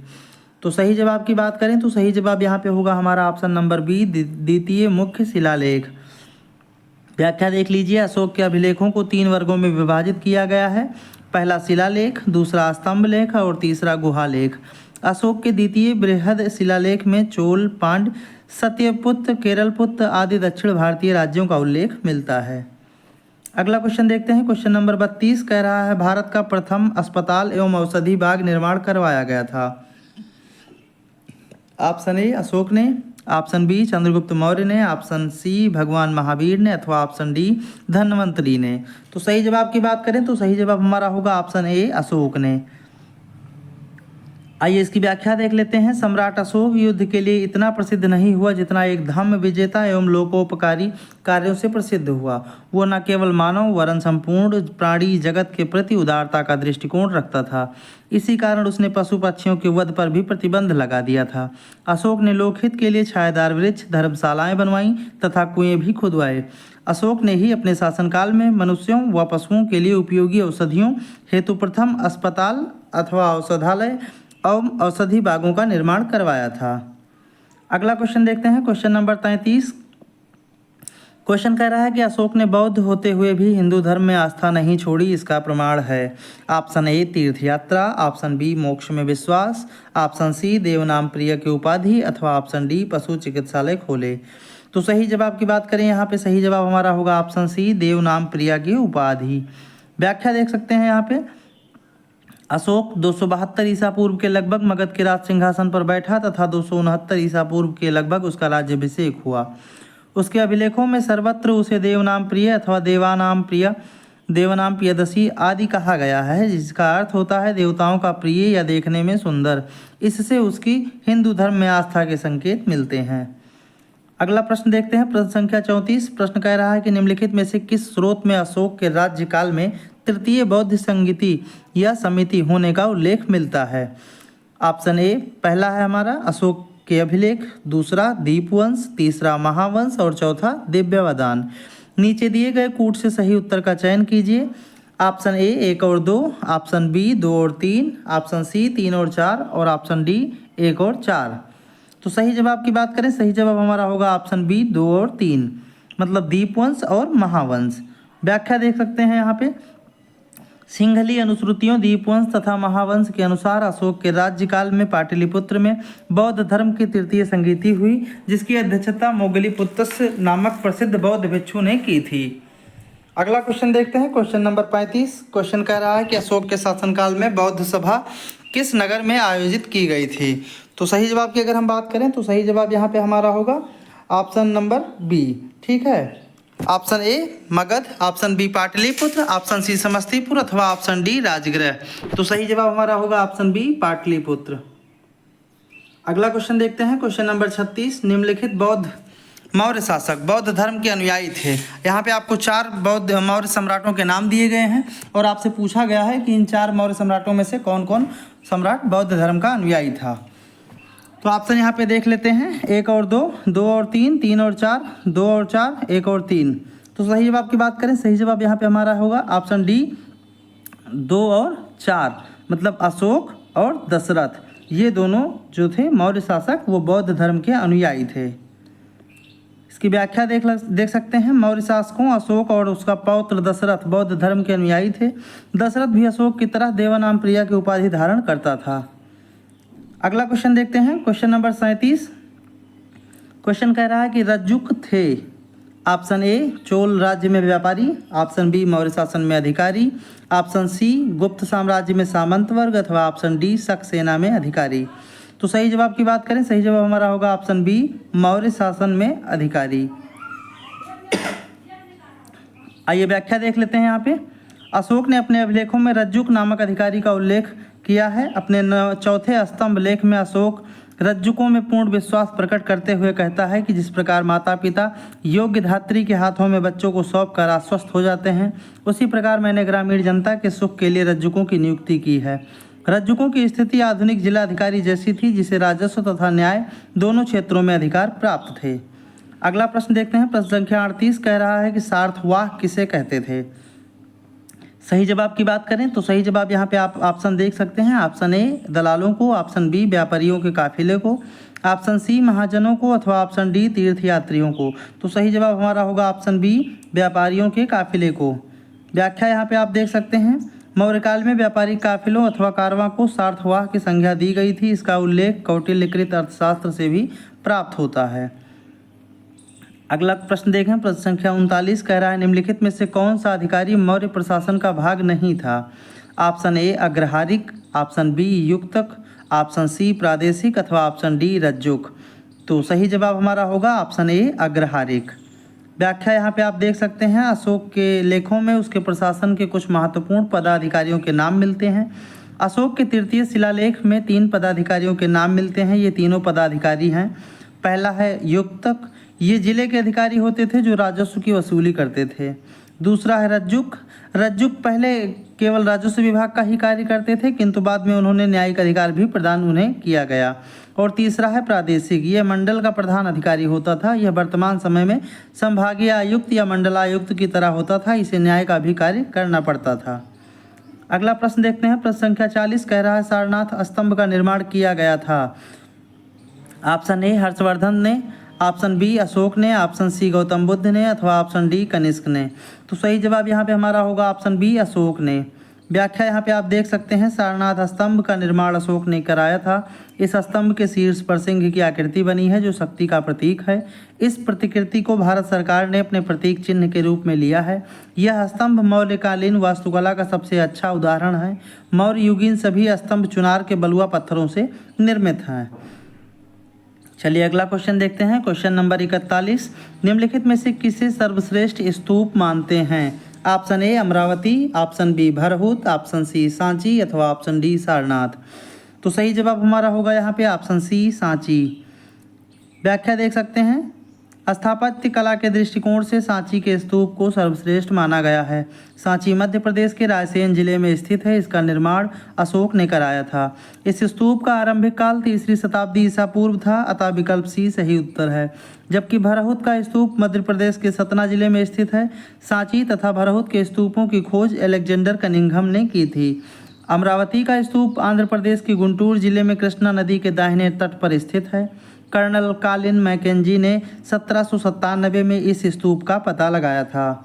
तो सही जवाब की बात करें तो सही जवाब यहाँ पे होगा हमारा ऑप्शन नंबर बी द्वितीय मुख्य शिलालेख। व्याख्या देख लीजिए। अशोक के अभिलेखों को 3 वर्गों में विभाजित किया गया है। पहला शिलालेख, दूसरा स्तंभ लेख और तीसरा गुहा लेख। अशोक के द्वितीय बृहद शिलालेख में चोल, पांड्य, सत्यपुत्र, केरलपुत्र आदि दक्षिण भारतीय राज्यों का उल्लेख मिलता है। अगला क्वेश्चन देखते हैं। क्वेश्चन नंबर 32 कह रहा है, भारत का प्रथम अस्पताल एवं औषधि बाग निर्माण करवाया गया था। ऑप्शन ए अशोक ने, ऑप्शन बी चंद्रगुप्त मौर्य ने, ऑप्शन सी भगवान महावीर ने, अथवा ऑप्शन डी धन्वंतरी ने। तो सही जवाब की बात करें तो सही जवाब हमारा होगा ऑप्शन ए अशोक ने। आइए इसकी व्याख्या देख लेते हैं। सम्राट अशोक युद्ध के लिए इतना प्रसिद्ध नहीं हुआ जितना एक धम्म विजेता एवं लोकोपकारी कार्यों से प्रसिद्ध हुआ। वो न केवल मानव वरन संपूर्ण प्राणी जगत के प्रति उदारता का दृष्टिकोण रखता था। इसी कारण उसने पशु पक्षियों के वध पर भी प्रतिबंध लगा दिया था। अशोक ने लोकहित के लिए छायादार वृक्ष, धर्मशालाएं बनवाईं तथा कुएं भी खुदवाए। अशोक ने ही अपने शासनकाल में मनुष्यों व पशुओं के लिए उपयोगी औषधियों हेतु प्रथम अस्पताल अथवा औषधालय और औषधि बागों का निर्माण करवाया था। अगला क्वेश्चन देखते हैं। क्वेश्चन नंबर 33 क्वेश्चन कह रहा है कि अशोक ने बौद्ध होते हुए भी हिंदू धर्म में आस्था नहीं छोड़ी, इसका प्रमाण है। ऑप्शन ए तीर्थ यात्रा, ऑप्शन बी मोक्ष में विश्वास, ऑप्शन सी देवनाम प्रिय की उपाधि, अथवा ऑप्शन डी पशु चिकित्सालय खोले। तो सही जवाब की बात करें यहाँ पे सही जवाब हमारा होगा ऑप्शन सी देवनाम प्रिय की उपाधि। व्याख्या देख सकते हैं यहाँ पे। अशोक 272 ईसा पूर्व के लगभग मगध के राज सिंहासन पर बैठा तथा 269 ईसा पूर्व के लगभग उसका राज्याभिषेक हुआ। उसके अभिलेखों में सर्वत्र उसे देवनाम प्रिय अथवा देवानाम प्रिय, देवनाम प्रियदसी आदि कहा गया है, जिसका अर्थ होता है देवताओं का प्रिय या देखने में सुंदर। इससे उसकी हिंदू धर्म में आस्था के संकेत मिलते हैं। अगला प्रश्न देखते हैं। प्रश्न संख्या 34 प्रश्न कह रहा है कि निम्नलिखित में से किस स्रोत में अशोक के राज्यकाल में तृतीय बौद्ध संगीति या समिति होने का उल्लेख मिलता है। ऑप्शन ए पहला है हमारा अशोक के अभिलेख, दूसरा दीपवंश, तीसरा महावंश और चौथा दिव्यावदान। नीचे दिए गए कूट से सही उत्तर का चयन कीजिए। ऑप्शन ए 1 और 2, ऑप्शन बी 2 और 3, ऑप्शन सी 3 और 4 और ऑप्शन डी 1 और 4। तो सही जवाब की बात करें सही जवाब हमारा होगा ऑप्शन बी 2 और 3, मतलब दीपवंश और महावंश। व्याख्या देख सकते हैं यहाँ पे। सिंघली अनुश्रुतियों दीपवंश तथा महावंश के अनुसार अशोक के राज्यकाल में पाटलिपुत्र में बौद्ध धर्म की तृतीय संगीति हुई, जिसकी अध्यक्षता मोगलीपुत्र नामक प्रसिद्ध बौद्ध भिक्षु ने की थी। अगला क्वेश्चन देखते हैं। क्वेश्चन नंबर 35 क्वेश्चन कह रहा है कि अशोक के शासनकाल में बौद्ध सभा किस नगर में आयोजित की गई थी। तो सही जवाब की अगर हम बात करें तो सही जवाब यहाँ पे हमारा होगा ऑप्शन नंबर बी। ठीक है, option A Magadh, option B Pataliputra, option C Samastipur अथवा ऑप्शन डी राजगृह। तो सही जवाब हमारा होगा ऑप्शन बी पाटलिपुत्र। अगला क्वेश्चन देखते हैं। क्वेश्चन नंबर 36 निम्नलिखित बौद्ध मौर्य शासक बौद्ध धर्म के अनुयायी थे। यहाँ पे आपको 4 बौद्ध मौर्य सम्राटों के नाम दिए गए हैं और आपसे पूछा गया है कि इन 4 मौर्य सम्राटों में से कौन कौन सम्राट बौद्ध धर्म का अनुयायी था। तो ऑप्शन यहाँ पे देख लेते हैं 1 और 2, 2 और 3, 3 और 4, 2 और 4, 1 और 3। तो सही जवाब की बात करें सही जवाब यहाँ पे हमारा होगा ऑप्शन डी 2 और 4, मतलब अशोक और दशरथ, ये दोनों जो थे मौर्य शासक वो बौद्ध धर्म के अनुयायी थे। इसकी व्याख्या देख सकते हैं। मौर्य शासकों अशोक और उसका पौत्र दशरथ बौद्ध धर्म के अनुयायी थे। दशरथ भी अशोक की तरह देवानाम प्रिया की उपाधि धारण करता था। अगला क्वेश्चन देखते हैं। क्वेश्चन नंबर 37 क्वेश्चन कह रहा है कि रज्जुक थे। ऑप्शन ए चोल राज्य में व्यापारी, ऑप्शन बी मौर्य शासन में अधिकारी, ऑप्शन सी गुप्त साम्राज्य में सामंत वर्ग अथवा ऑप्शन डी शक सेना में अधिकारी। तो सही जवाब की बात करें सही जवाब हमारा होगा ऑप्शन बी मौर्य शासन में अधिकारी। आइए व्याख्या देख लेते हैं। यहाँ पे अशोक ने अपने अभिलेखों में रज्जुक नामक अधिकारी का उल्लेख किया है। अपने 4थे स्तंभ लेख में अशोक रज्जुकों में पूर्ण विश्वास प्रकट करते हुए कहता है कि जिस प्रकार माता पिता योग्य धात्री के हाथों में बच्चों को सौंप कर आश्वस्त हो जाते हैं, उसी प्रकार मैंने ग्रामीण जनता के सुख के लिए रज्जुकों की नियुक्ति की है। रज्जुकों की स्थिति आधुनिक जिला अधिकारी जैसी थी, जिसे राजस्व तथा न्याय दोनों क्षेत्रों में अधिकार प्राप्त थे। अगला प्रश्न देखते हैं। प्रश्न संख्या 38 कह रहा है कि सार्थवाह किसे कहते थे। सही जवाब की बात करें तो सही जवाब यहाँ पे आप ऑप्शन देख सकते हैं। ऑप्शन ए दलालों को, ऑप्शन बी व्यापारियों के काफिले को, ऑप्शन सी महाजनों को अथवा ऑप्शन डी तीर्थयात्रियों को। तो सही जवाब हमारा होगा ऑप्शन बी व्यापारियों के काफिले को। व्याख्या यहाँ पे आप देख सकते हैं। मौर्यकाल में व्यापारिक काफिलों अथवा कारवां को सार्थवाह की संज्ञा दी गई थी। इसका उल्लेख कौटिल्यकृत अर्थशास्त्र से भी प्राप्त होता है। अगला प्रश्न देखें, प्रश्न संख्या 39 कह रहा है निम्नलिखित में से कौन सा अधिकारी मौर्य प्रशासन का भाग नहीं था? ऑप्शन ए अग्रहारिक, ऑप्शन बी युक्तक, ऑप्शन सी प्रादेशिक अथवा ऑप्शन डी रज्जुक। तो सही जवाब हमारा होगा ऑप्शन ए अग्रहारिक। व्याख्या यहाँ पे आप देख सकते हैं, अशोक के लेखों में उसके प्रशासन के कुछ महत्वपूर्ण पदाधिकारियों के नाम मिलते हैं। अशोक के तृतीय शिलालेख में 3 पदाधिकारियों के नाम मिलते हैं। ये तीनों पदाधिकारी हैं। पहला है युक्तक, ये जिले के अधिकारी होते थे जो राजस्व की वसूली करते थे। दूसरा है रज्जुक, रज्जुक पहले केवल राजस्व विभाग का ही कार्य करते थे, किंतु बाद में उन्होंने न्यायिक अधिकार भी प्रदान उन्हें किया गया। और तीसरा है प्रादेशिक, यह मंडल का प्रधान अधिकारी होता था। यह वर्तमान समय में संभागीय आयुक्त या मंडलायुक्त की तरह होता था। इसे न्याय का भी कार्य करना पड़ता था। अगला प्रश्न देखते हैं, प्रश्न संख्या 40 कह रहा है सारनाथ स्तंभ का निर्माण किया गया था। ऑप्शन ए हर्षवर्धन ने, ऑप्शन बी अशोक ने, ऑप्शन सी गौतम बुद्ध ने अथवा ऑप्शन डी कनिष्क ने। तो सही जवाब यहाँ पे हमारा होगा ऑप्शन बी अशोक ने। व्याख्या यहाँ पे आप देख सकते हैं, सारनाथ स्तंभ का निर्माण अशोक ने कराया था। इस स्तंभ के शीर्ष पर सिंह की आकृति बनी है जो शक्ति का प्रतीक है। इस प्रतिकृति को भारत सरकार ने अपने प्रतीक चिन्ह के रूप में लिया है। यह स्तंभ मौर्यकालीन वास्तुकला का सबसे अच्छा उदाहरण है। मौर्य युगीन सभी स्तंभ चुनार के बलुआ पत्थरों से निर्मित हैं। चलिए अगला क्वेश्चन देखते हैं, क्वेश्चन नंबर 41, निम्नलिखित में से किसे सर्वश्रेष्ठ स्तूप मानते हैं? Option A Amaravati, option B Bharhut, option C Sanchi अथवा ऑप्शन डी सारनाथ। तो सही जवाब हमारा होगा यहाँ पे ऑप्शन सी सांची। व्याख्या देख सकते हैं, स्थापत्य कला के दृष्टिकोण से सांची के स्तूप को सर्वश्रेष्ठ माना गया है। सांची मध्य प्रदेश के रायसेन जिले में स्थित है। इसका निर्माण अशोक ने कराया था। इस स्तूप का आरंभिक काल 3री शताब्दी ईसा पूर्व था, अतः विकल्प सी सही उत्तर है। जबकि भरहुत का स्तूप मध्य प्रदेश के सतना जिले में स्थित है। सांची तथा भरहुत के स्तूपों की खोज अलेक्जेंडर कनिंघम ने की थी। अमरावती का स्तूप आंध्र प्रदेश के गुंटूर जिले में कृष्णा नदी के दाहिने तट पर स्थित है। कर्नल कालिन मैकेंजी ने 1797 में इस स्तूप का पता लगाया था।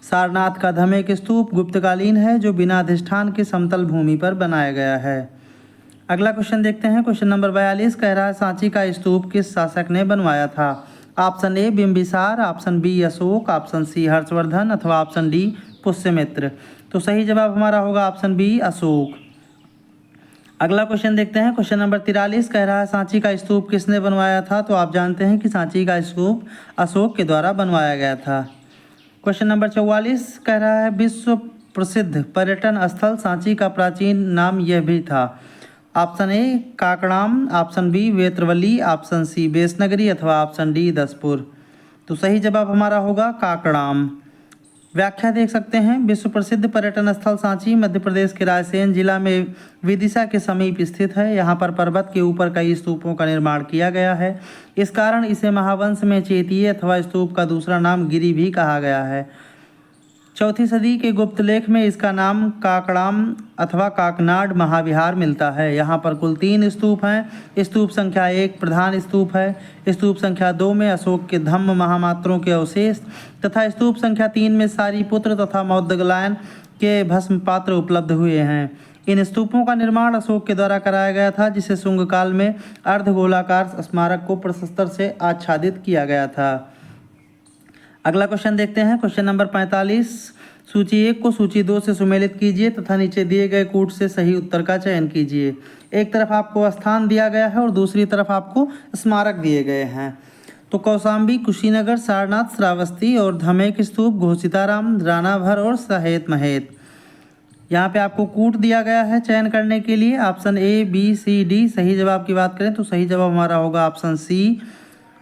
सारनाथ का धमेक स्तूप गुप्तकालीन है जो बिना अधिष्ठान के समतल भूमि पर बनाया गया है। अगला क्वेश्चन देखते हैं, क्वेश्चन नंबर 42 कह रहा है सांची का स्तूप किस शासक ने बनवाया था? Option A Bimbisara, option B Ashoka, option C Harshavardhana अथवा ऑप्शन डी पुष्यमित्र। तो सही जवाब हमारा होगा ऑप्शन बी अशोक। अगला क्वेश्चन देखते हैं, क्वेश्चन नंबर 43 कह रहा है सांची का स्तूप किसने बनवाया था? तो आप जानते हैं कि सांची का स्तूप अशोक के द्वारा बनवाया गया था। क्वेश्चन नंबर 44 कह रहा है विश्व प्रसिद्ध पर्यटन स्थल सांची का प्राचीन नाम यह भी था। Option A Kakadam, option B Vetravali, option C Besnagari अथवा ऑप्शन डी दसपुर। तो सही जवाब हमारा होगा काकड़ाम। व्याख्या देख सकते हैं, विश्व प्रसिद्ध पर्यटन स्थल सांची मध्य प्रदेश के रायसेन जिला में विदिशा के समीप स्थित है। यहाँ पर पर्वत के ऊपर कई स्तूपों का निर्माण किया गया है। इस कारण इसे महावंश में चेतीय अथवा स्तूप का दूसरा नाम गिरि भी कहा गया है। 4वीं सदी के गुप्त लेख में इसका नाम काकड़ाम अथवा काकनाड महाविहार मिलता है। यहाँ पर कुल 3 स्तूप हैं। स्तूप संख्या 1 प्रधान स्तूप है। स्तूप संख्या 2 में अशोक के धम्म महामात्रों के अवशेष तथा स्तूप संख्या 3 में सारीपुत्र तथा मौद्गलायन के भस्म पात्र उपलब्ध हुए हैं। इन स्तूपों का निर्माण अशोक के द्वारा कराया गया था, जिसे शुंग काल में अर्धगोलाकार स्मारक को प्रशस्तर से आच्छादित किया गया था। अगला क्वेश्चन देखते हैं, क्वेश्चन नंबर 45, सूची 1 को सूची 2 से सुमेलित कीजिए तथा नीचे दिए गए कूट से सही उत्तर का चयन कीजिए। एक तरफ आपको स्थान दिया गया है और दूसरी तरफ आपको स्मारक दिए गए हैं। तो कौशाम्बी, कुशीनगर, सारनाथ, श्रावस्ती और धमेक स्तूप, घोषिताराम, रानाभर और सहेत महेत। यहाँ पे आपको कूट दिया गया है चयन करने के लिए। Option A B C D. सही जवाब की बात करें तो सही जवाब हमारा होगा ऑप्शन सी।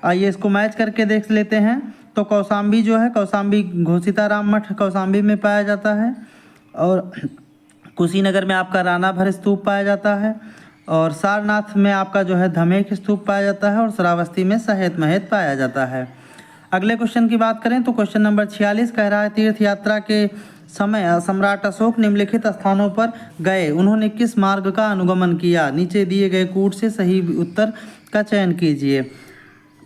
आइए इसको मैच करके देख लेते हैं। तो कौशाम्बी जो है, कौशाम्बी घोषिताराम मठ कौशाम्बी में पाया जाता है और कुशीनगर में आपका रानाभर स्तूप पाया जाता है और सारनाथ में आपका जो है धमेक स्तूप पाया जाता है और श्रावस्ती में सहेत महेत पाया जाता है। अगले क्वेश्चन की बात करें तो क्वेश्चन नंबर 46 कह रहा है तीर्थ यात्रा के समय सम्राट अशोक निम्नलिखित स्थानों पर गए, उन्होंने किस मार्ग का अनुगमन किया? नीचे दिए गए कूट से सही उत्तर का चयन कीजिए।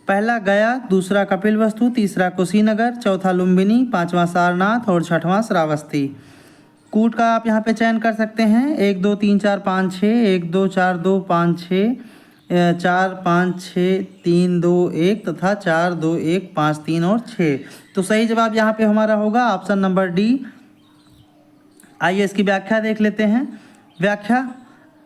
पहला गया, दूसरा कपिलवस्तु, तीसरा कुशीनगर, चौथा लुम्बिनी, 5वां सारनाथ और 6वां श्रावस्ती। कूट का आप यहाँ पे चयन कर सकते हैं 1 2 3 4 5 6, 1 2 4 2 5 6, 4 5 6 3 2 1 तथा 4 2 1 5 3 और 6। तो सही जवाब यहाँ पे हमारा होगा ऑप्शन नंबर डी। आइए इसकी व्याख्या देख लेते हैं। व्याख्या,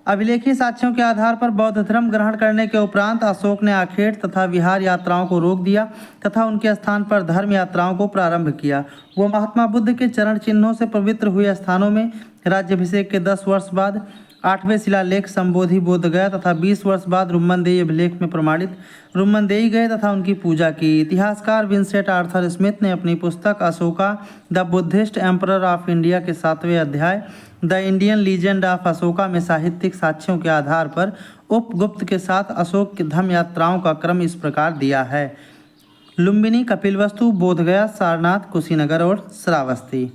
अभिलेखीय साक्ष्यों के आधार पर बौद्ध धर्म ग्रहण करने के उपरांत अशोक ने आखेट तथा विहार यात्राओं को रोक दिया तथा उनके स्थान पर धर्म यात्राओं को प्रारंभ किया। वो महात्मा बुद्ध के चरण चिन्हों से पवित्र हुए स्थानों में राज्याभिषेक के 10 वर्ष बाद 8वें शिलालेख संबोधि बोध गया तथा 20 वर्ष बाद रुम्मनदेही अभिलेख में प्रमाणित रुम्मनदेही गए तथा उनकी पूजा की। इतिहासकार विंसेंट आर्थर स्मिथ ने अपनी पुस्तक Ashoka the Buddhist emperor of India के 7वें अध्याय the Indian legend of Ashoka में साहित्यिक साक्ष्यों के आधार पर उपगुप्त के साथ अशोक की धर्म यात्राओं का क्रम इस प्रकार दिया है: लुम्बिनी, कपिलवस्तु, बोधगया, सारनाथ, कुशीनगर और श्रावस्ती।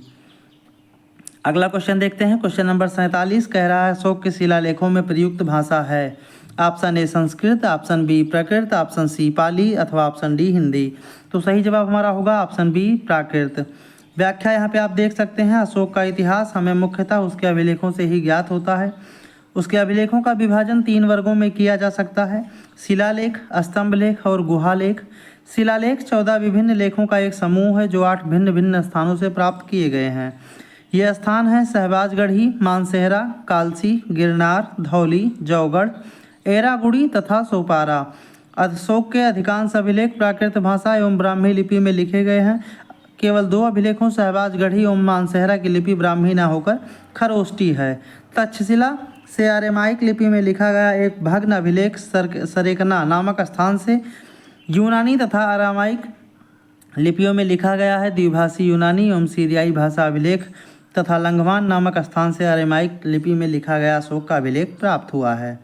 अगला क्वेश्चन देखते हैं। क्वेश्चन नंबर 47 कह रहा है अशोक के शिलालेखों में प्रयुक्त भाषा है। Option A Sanskrit, option B Prakrit, option C Pali अथवा ऑप्शन डी हिंदी। तो सही जवाब हमारा होगा ऑप्शन बी प्राकृत। व्याख्या यहाँ पे आप देख सकते हैं, अशोक का इतिहास हमें मुख्यतः उसके अभिलेखों से ही ज्ञात होता है। उसके अभिलेखों का विभाजन 3 वर्गों में किया जा सकता है: शिलालेख, स्तंभलेख और गुहालेख। शिलालेख 14 विभिन्न लेखों का एक समूह है जो 8 भिन्न भिन्न स्थानों से प्राप्त किए गए हैं। ये स्थान हैं सहबाजगढ़ी, मानसेहरा, कालसी, गिरनार, धौली, जौगढ़, एरागुड़ी तथा सोपारा। अशोक के अधिकांश अभिलेख प्राकृत भाषा एवं ब्राह्मी लिपि में लिखे गए हैं। केवल 2 अभिलेखों सहबाजगढ़ी एवं मानसेहरा की लिपि ब्राह्मी न होकर खरोष्टी है। तक्षशिला से अरामाइक लिपि में लिखा गया एक भग्न अभिलेख सरेकना नामक स्थान से यूनानी तथा अरामाइक लिपियों में लिखा गया है द्विभाषी यूनानी एवं सीरियाई भाषा अभिलेख तथा लंघवान नामक स्थान से अरामाइक लिपि में लिखा गया अशोक का अभिलेख प्राप्त हुआ है।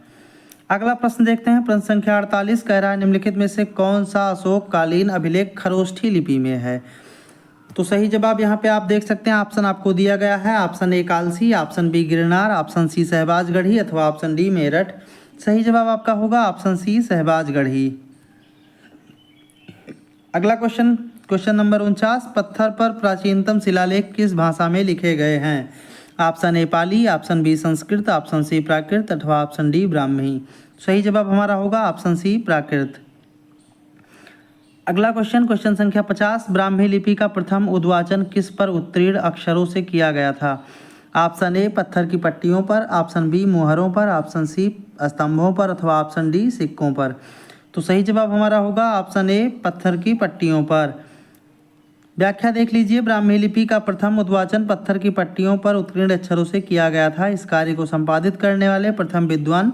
अगला प्रश्न देखते हैं। प्रश्न संख्या 48 कह रहा है निम्नलिखित में से कौन सा अशोक कालीन अभिलेख खरोष्ठी लिपि में है। तो सही जवाब यहाँ पे आप देख सकते हैं, ऑप्शन आपको दिया गया है। Option A Kalsi, option B Girnar, option C Shahbazgarhi अथवा ऑप्शन डी मेरठ। सही जवाब आपका होगा ऑप्शन सी सहबाजगढ़ी। अगला क्वेश्चन, क्वेश्चन नंबर 49, पत्थर पर प्राचीनतम शिलालेख किस भाषा में लिखे गए हैं। Option A Pali, option B Sanskrit, option C Prakrit अथवा ऑप्शन डी ब्राह्मी। सही जवाब हमारा होगा ऑप्शन सी प्राकृत। अगला क्वेश्चन, क्वेश्चन संख्या 50, ब्राह्मी लिपि का प्रथम उद्वाचन किस पर उत्तीर्ण अक्षरों से किया गया था। ऑप्शन ए पत्थर की पट्टियों पर, ऑप्शन बी मुहरों पर, ऑप्शन सी स्तंभों पर अथवा ऑप्शन डी सिक्कों पर। तो सही जवाब हमारा होगा ऑप्शन ए पत्थर की पट्टियों पर। व्याख्या देख लीजिए, ब्राह्मी लिपि का प्रथम उद्वाचन पत्थर की पट्टियों पर उत्कीर्ण अक्षरों से किया गया था। इस कार्य को संपादित करने वाले प्रथम विद्वान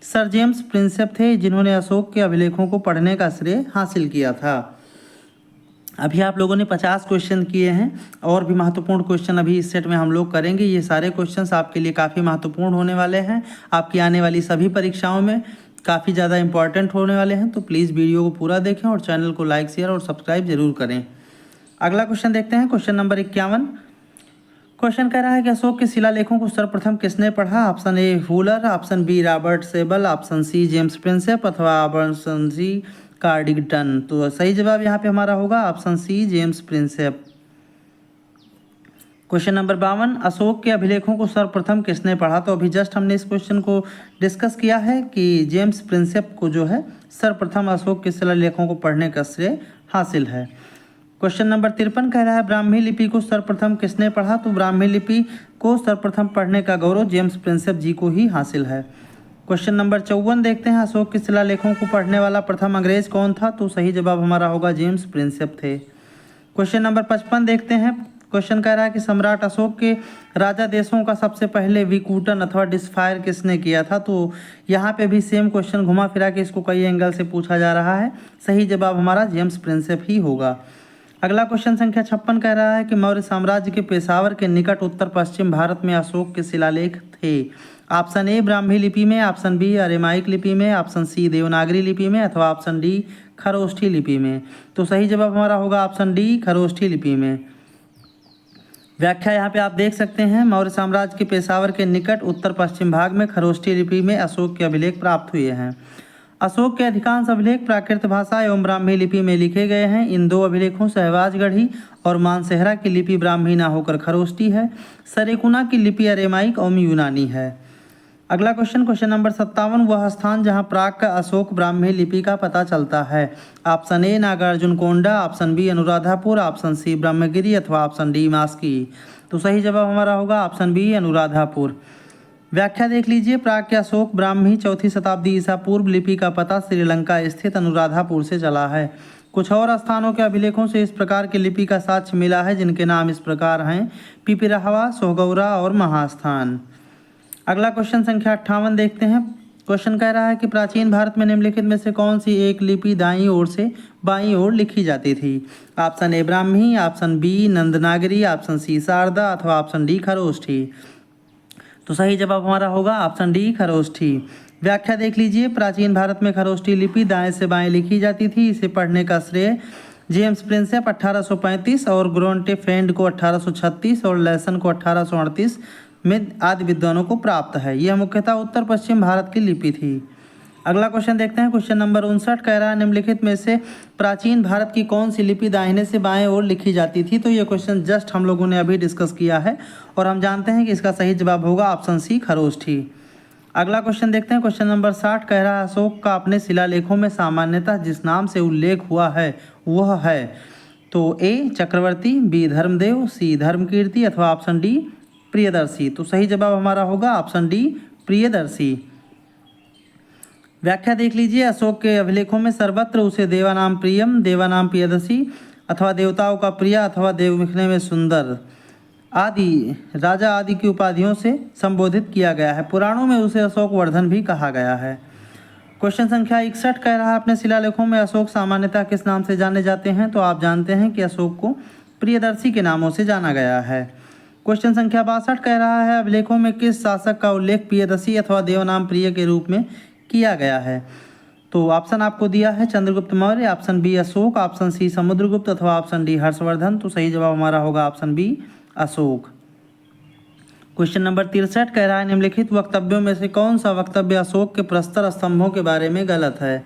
सर जेम्स प्रिंसेप थे, जिन्होंने अशोक के अभिलेखों को पढ़ने का श्रेय हासिल किया था। अभी आप लोगों ने 50 क्वेश्चन किए हैं और भी महत्वपूर्ण क्वेश्चन अभी इस सेट में हम लोग करेंगे। ये सारे क्वेश्चंस आपके लिए काफ़ी महत्वपूर्ण होने वाले हैं, आपकी आने वाली सभी परीक्षाओं में काफ़ी ज़्यादा इंपॉर्टेंट होने वाले हैं। तो प्लीज़ वीडियो को पूरा देखें और चैनल को लाइक, शेयर और सब्सक्राइब जरूर करें। अगला क्वेश्चन देखते हैं, क्वेश्चन नंबर 51। क्वेश्चन कह रहा है कि अशोक के शिलालेखों को सर्वप्रथम किसने पढ़ा। Option A Fuller, option B Robert Sable, option C James Prinsep अथवा ऑप्शन सी कार्डिगटन। तो सही जवाब यहाँ पे हमारा होगा option C James Prinsep. Question number 52, Ashoka के अभिलेखों को सर्वप्रथम किसने पढ़ा। तो अभी जस्ट हमने इस क्वेश्चन को डिस्कस किया है कि जेम्स प्रिंसेप को जो है सर्वप्रथम अशोक के शिलालेखों को पढ़ने का श्रेय हासिल है। क्वेश्चन नंबर 53 कह रहा है ब्राह्मी लिपि को सर्वप्रथम किसने पढ़ा। तो ब्राह्मी लिपि को सर्वप्रथम पढ़ने का गौरव जेम्स प्रिंसेप जी को ही हासिल है। क्वेश्चन नंबर 54 देखते हैं, अशोक के शिलालेखों को पढ़ने वाला प्रथम अंग्रेज कौन था। तो सही जवाब हमारा होगा जेम्स प्रिंसेप थे। क्वेश्चन नंबर 55 देखते हैं, क्वेश्चन कह रहा है कि सम्राट अशोक के राजा देशों का सबसे पहले विकूटन अथवा डिस्फायर किसने किया था। तो यहाँ पे भी सेम क्वेश्चन घुमा फिरा के इसको कई एंगल से पूछा जा रहा है। सही जवाब हमारा जेम्स प्रिंसेप ही होगा। अगला क्वेश्चन संख्या 56 कह रहा है कि मौर्य साम्राज्य के पेशावर के निकट उत्तर पश्चिम भारत में अशोक के शिलालेख थे। ऑप्शन ए ब्राह्मी लिपि में, ऑप्शन बी अरामाइक लिपि में, ऑप्शन सी देवनागरी लिपि में अथवा ऑप्शन डी खरोष्ठी लिपि में। तो सही जवाब हमारा होगा ऑप्शन डी खरोष्ठी लिपि में। व्याख्या यहाँ पे आप देख सकते हैं, मौर्य साम्राज्य के पेशावर के निकट उत्तर पश्चिम भाग में खरोष्ठी लिपि में अशोक के अभिलेख प्राप्त हुए हैं। अशोक के अधिकांश अभिलेख प्राकृत भाषा एवं ब्राह्मी लिपि में लिखे गए हैं। इन दो अभिलेखों सहवाजगढ़ी और मानसेहरा की लिपि ब्राह्मी ना होकर खरोष्टी है। सरेकुना की लिपि अरेमाइक एवं यूनानी है। अगला क्वेश्चन, क्वेश्चन नंबर 57, वह स्थान जहां प्राक का अशोक ब्राह्मी लिपि का पता चलता है। Option A Nagarjunakonda, option B Anuradhapura, option C Brahmagiri अथवा ऑप्शन डी मास्की। तो सही जवाब हमारा होगा ऑप्शन बी अनुराधापुर। व्याख्या देख लीजिए, प्राक के अशोक ब्राह्मी 4वीं शताब्दी ईसा पूर्व लिपि का पता श्रीलंका स्थित अनुराधापुर से चला है। कुछ और स्थानों के अभिलेखों से इस प्रकार की लिपि का साक्ष्य मिला है, जिनके नाम इस प्रकार हैं, पिपिराहवा, सोहगौरा और महास्थान। अगला क्वेश्चन संख्या 58 देखते हैं। क्वेश्चन कह रहा है कि प्राचीन भारत में निम्नलिखित में से कौन सी एक लिपि दाईं ओर से बाईं ओर लिखी जाती थी। Option A Brahmi, option B Nandinagari, option C Sharada अथवा ऑप्शन डी खरोष्ठी। तो सही जवाब हमारा होगा ऑप्शन डी खरोष्ठी। व्याख्या देख लीजिए, प्राचीन भारत में खरोष्ठी लिपि दाएं से बाएं लिखी जाती थी। इसे पढ़ने का श्रेय जेम्स प्रिंसेप 1835 और ग्रोन्टे फ्रेंड को 1836 और लेसन को 1838 में आदि विद्वानों को प्राप्त है। यह मुख्यतः उत्तर पश्चिम भारत की लिपि थी। अगला क्वेश्चन देखते हैं। क्वेश्चन नंबर 59 कह रहा है, निम्नलिखित में से प्राचीन भारत की कौन सी लिपि दाहिने से बाएं ओर लिखी जाती थी। तो ये क्वेश्चन जस्ट हम लोगों ने अभी डिस्कस किया है और हम जानते हैं कि इसका सही जवाब होगा ऑप्शन सी खरोष्ठी। अगला क्वेश्चन देखते हैं। क्वेश्चन नंबर 60 कह रहा है, अशोक का अपने शिलालेखों में सामान्यतः जिस नाम से उल्लेख हुआ है वह है। तो ए चक्रवर्ती, बी धर्मदेव, सी धर्मकीर्ति अथवा ऑप्शन डी प्रियदर्शी। तो सही जवाब हमारा होगा ऑप्शन डी प्रियदर्शी। व्याख्या देख लीजिए, अशोक के अभिलेखों में सर्वत्र उसे देवानाम प्रियम, देवानाम प्रियदर्शी अथवा देवताओं का प्रिया अथवा देव दिखने में सुंदर आदि राजा आदि की उपाधियों से संबोधित किया गया है। पुराणों में उसे अशोक वर्धन भी कहा गया है। क्वेश्चन संख्या 61 कह रहा है, अपने शिलालेखों में अशोक सामान्यतः किस नाम से जाने जाते हैं। तो आप जानते हैं कि अशोक को प्रियदर्शी के नामों से जाना गया है। क्वेश्चन संख्या 62 कह रहा है, अभिलेखों में किस शासक का उल्लेख प्रियदर्शी अथवा देवनाम प्रिय के रूप में किया गया है। तो ऑप्शन आपको दिया है Chandragupta Maurya, option B Ashoka, option C Samudragupta अथवा ऑप्शन डी हर्षवर्धन। तो सही जवाब हमारा होगा option B Ashoka. Question number 63 कह रहा है, निम्नलिखित वक्तव्यों में से कौन सा वक्तव्य अशोक के प्रस्तर स्तंभों के बारे में गलत है।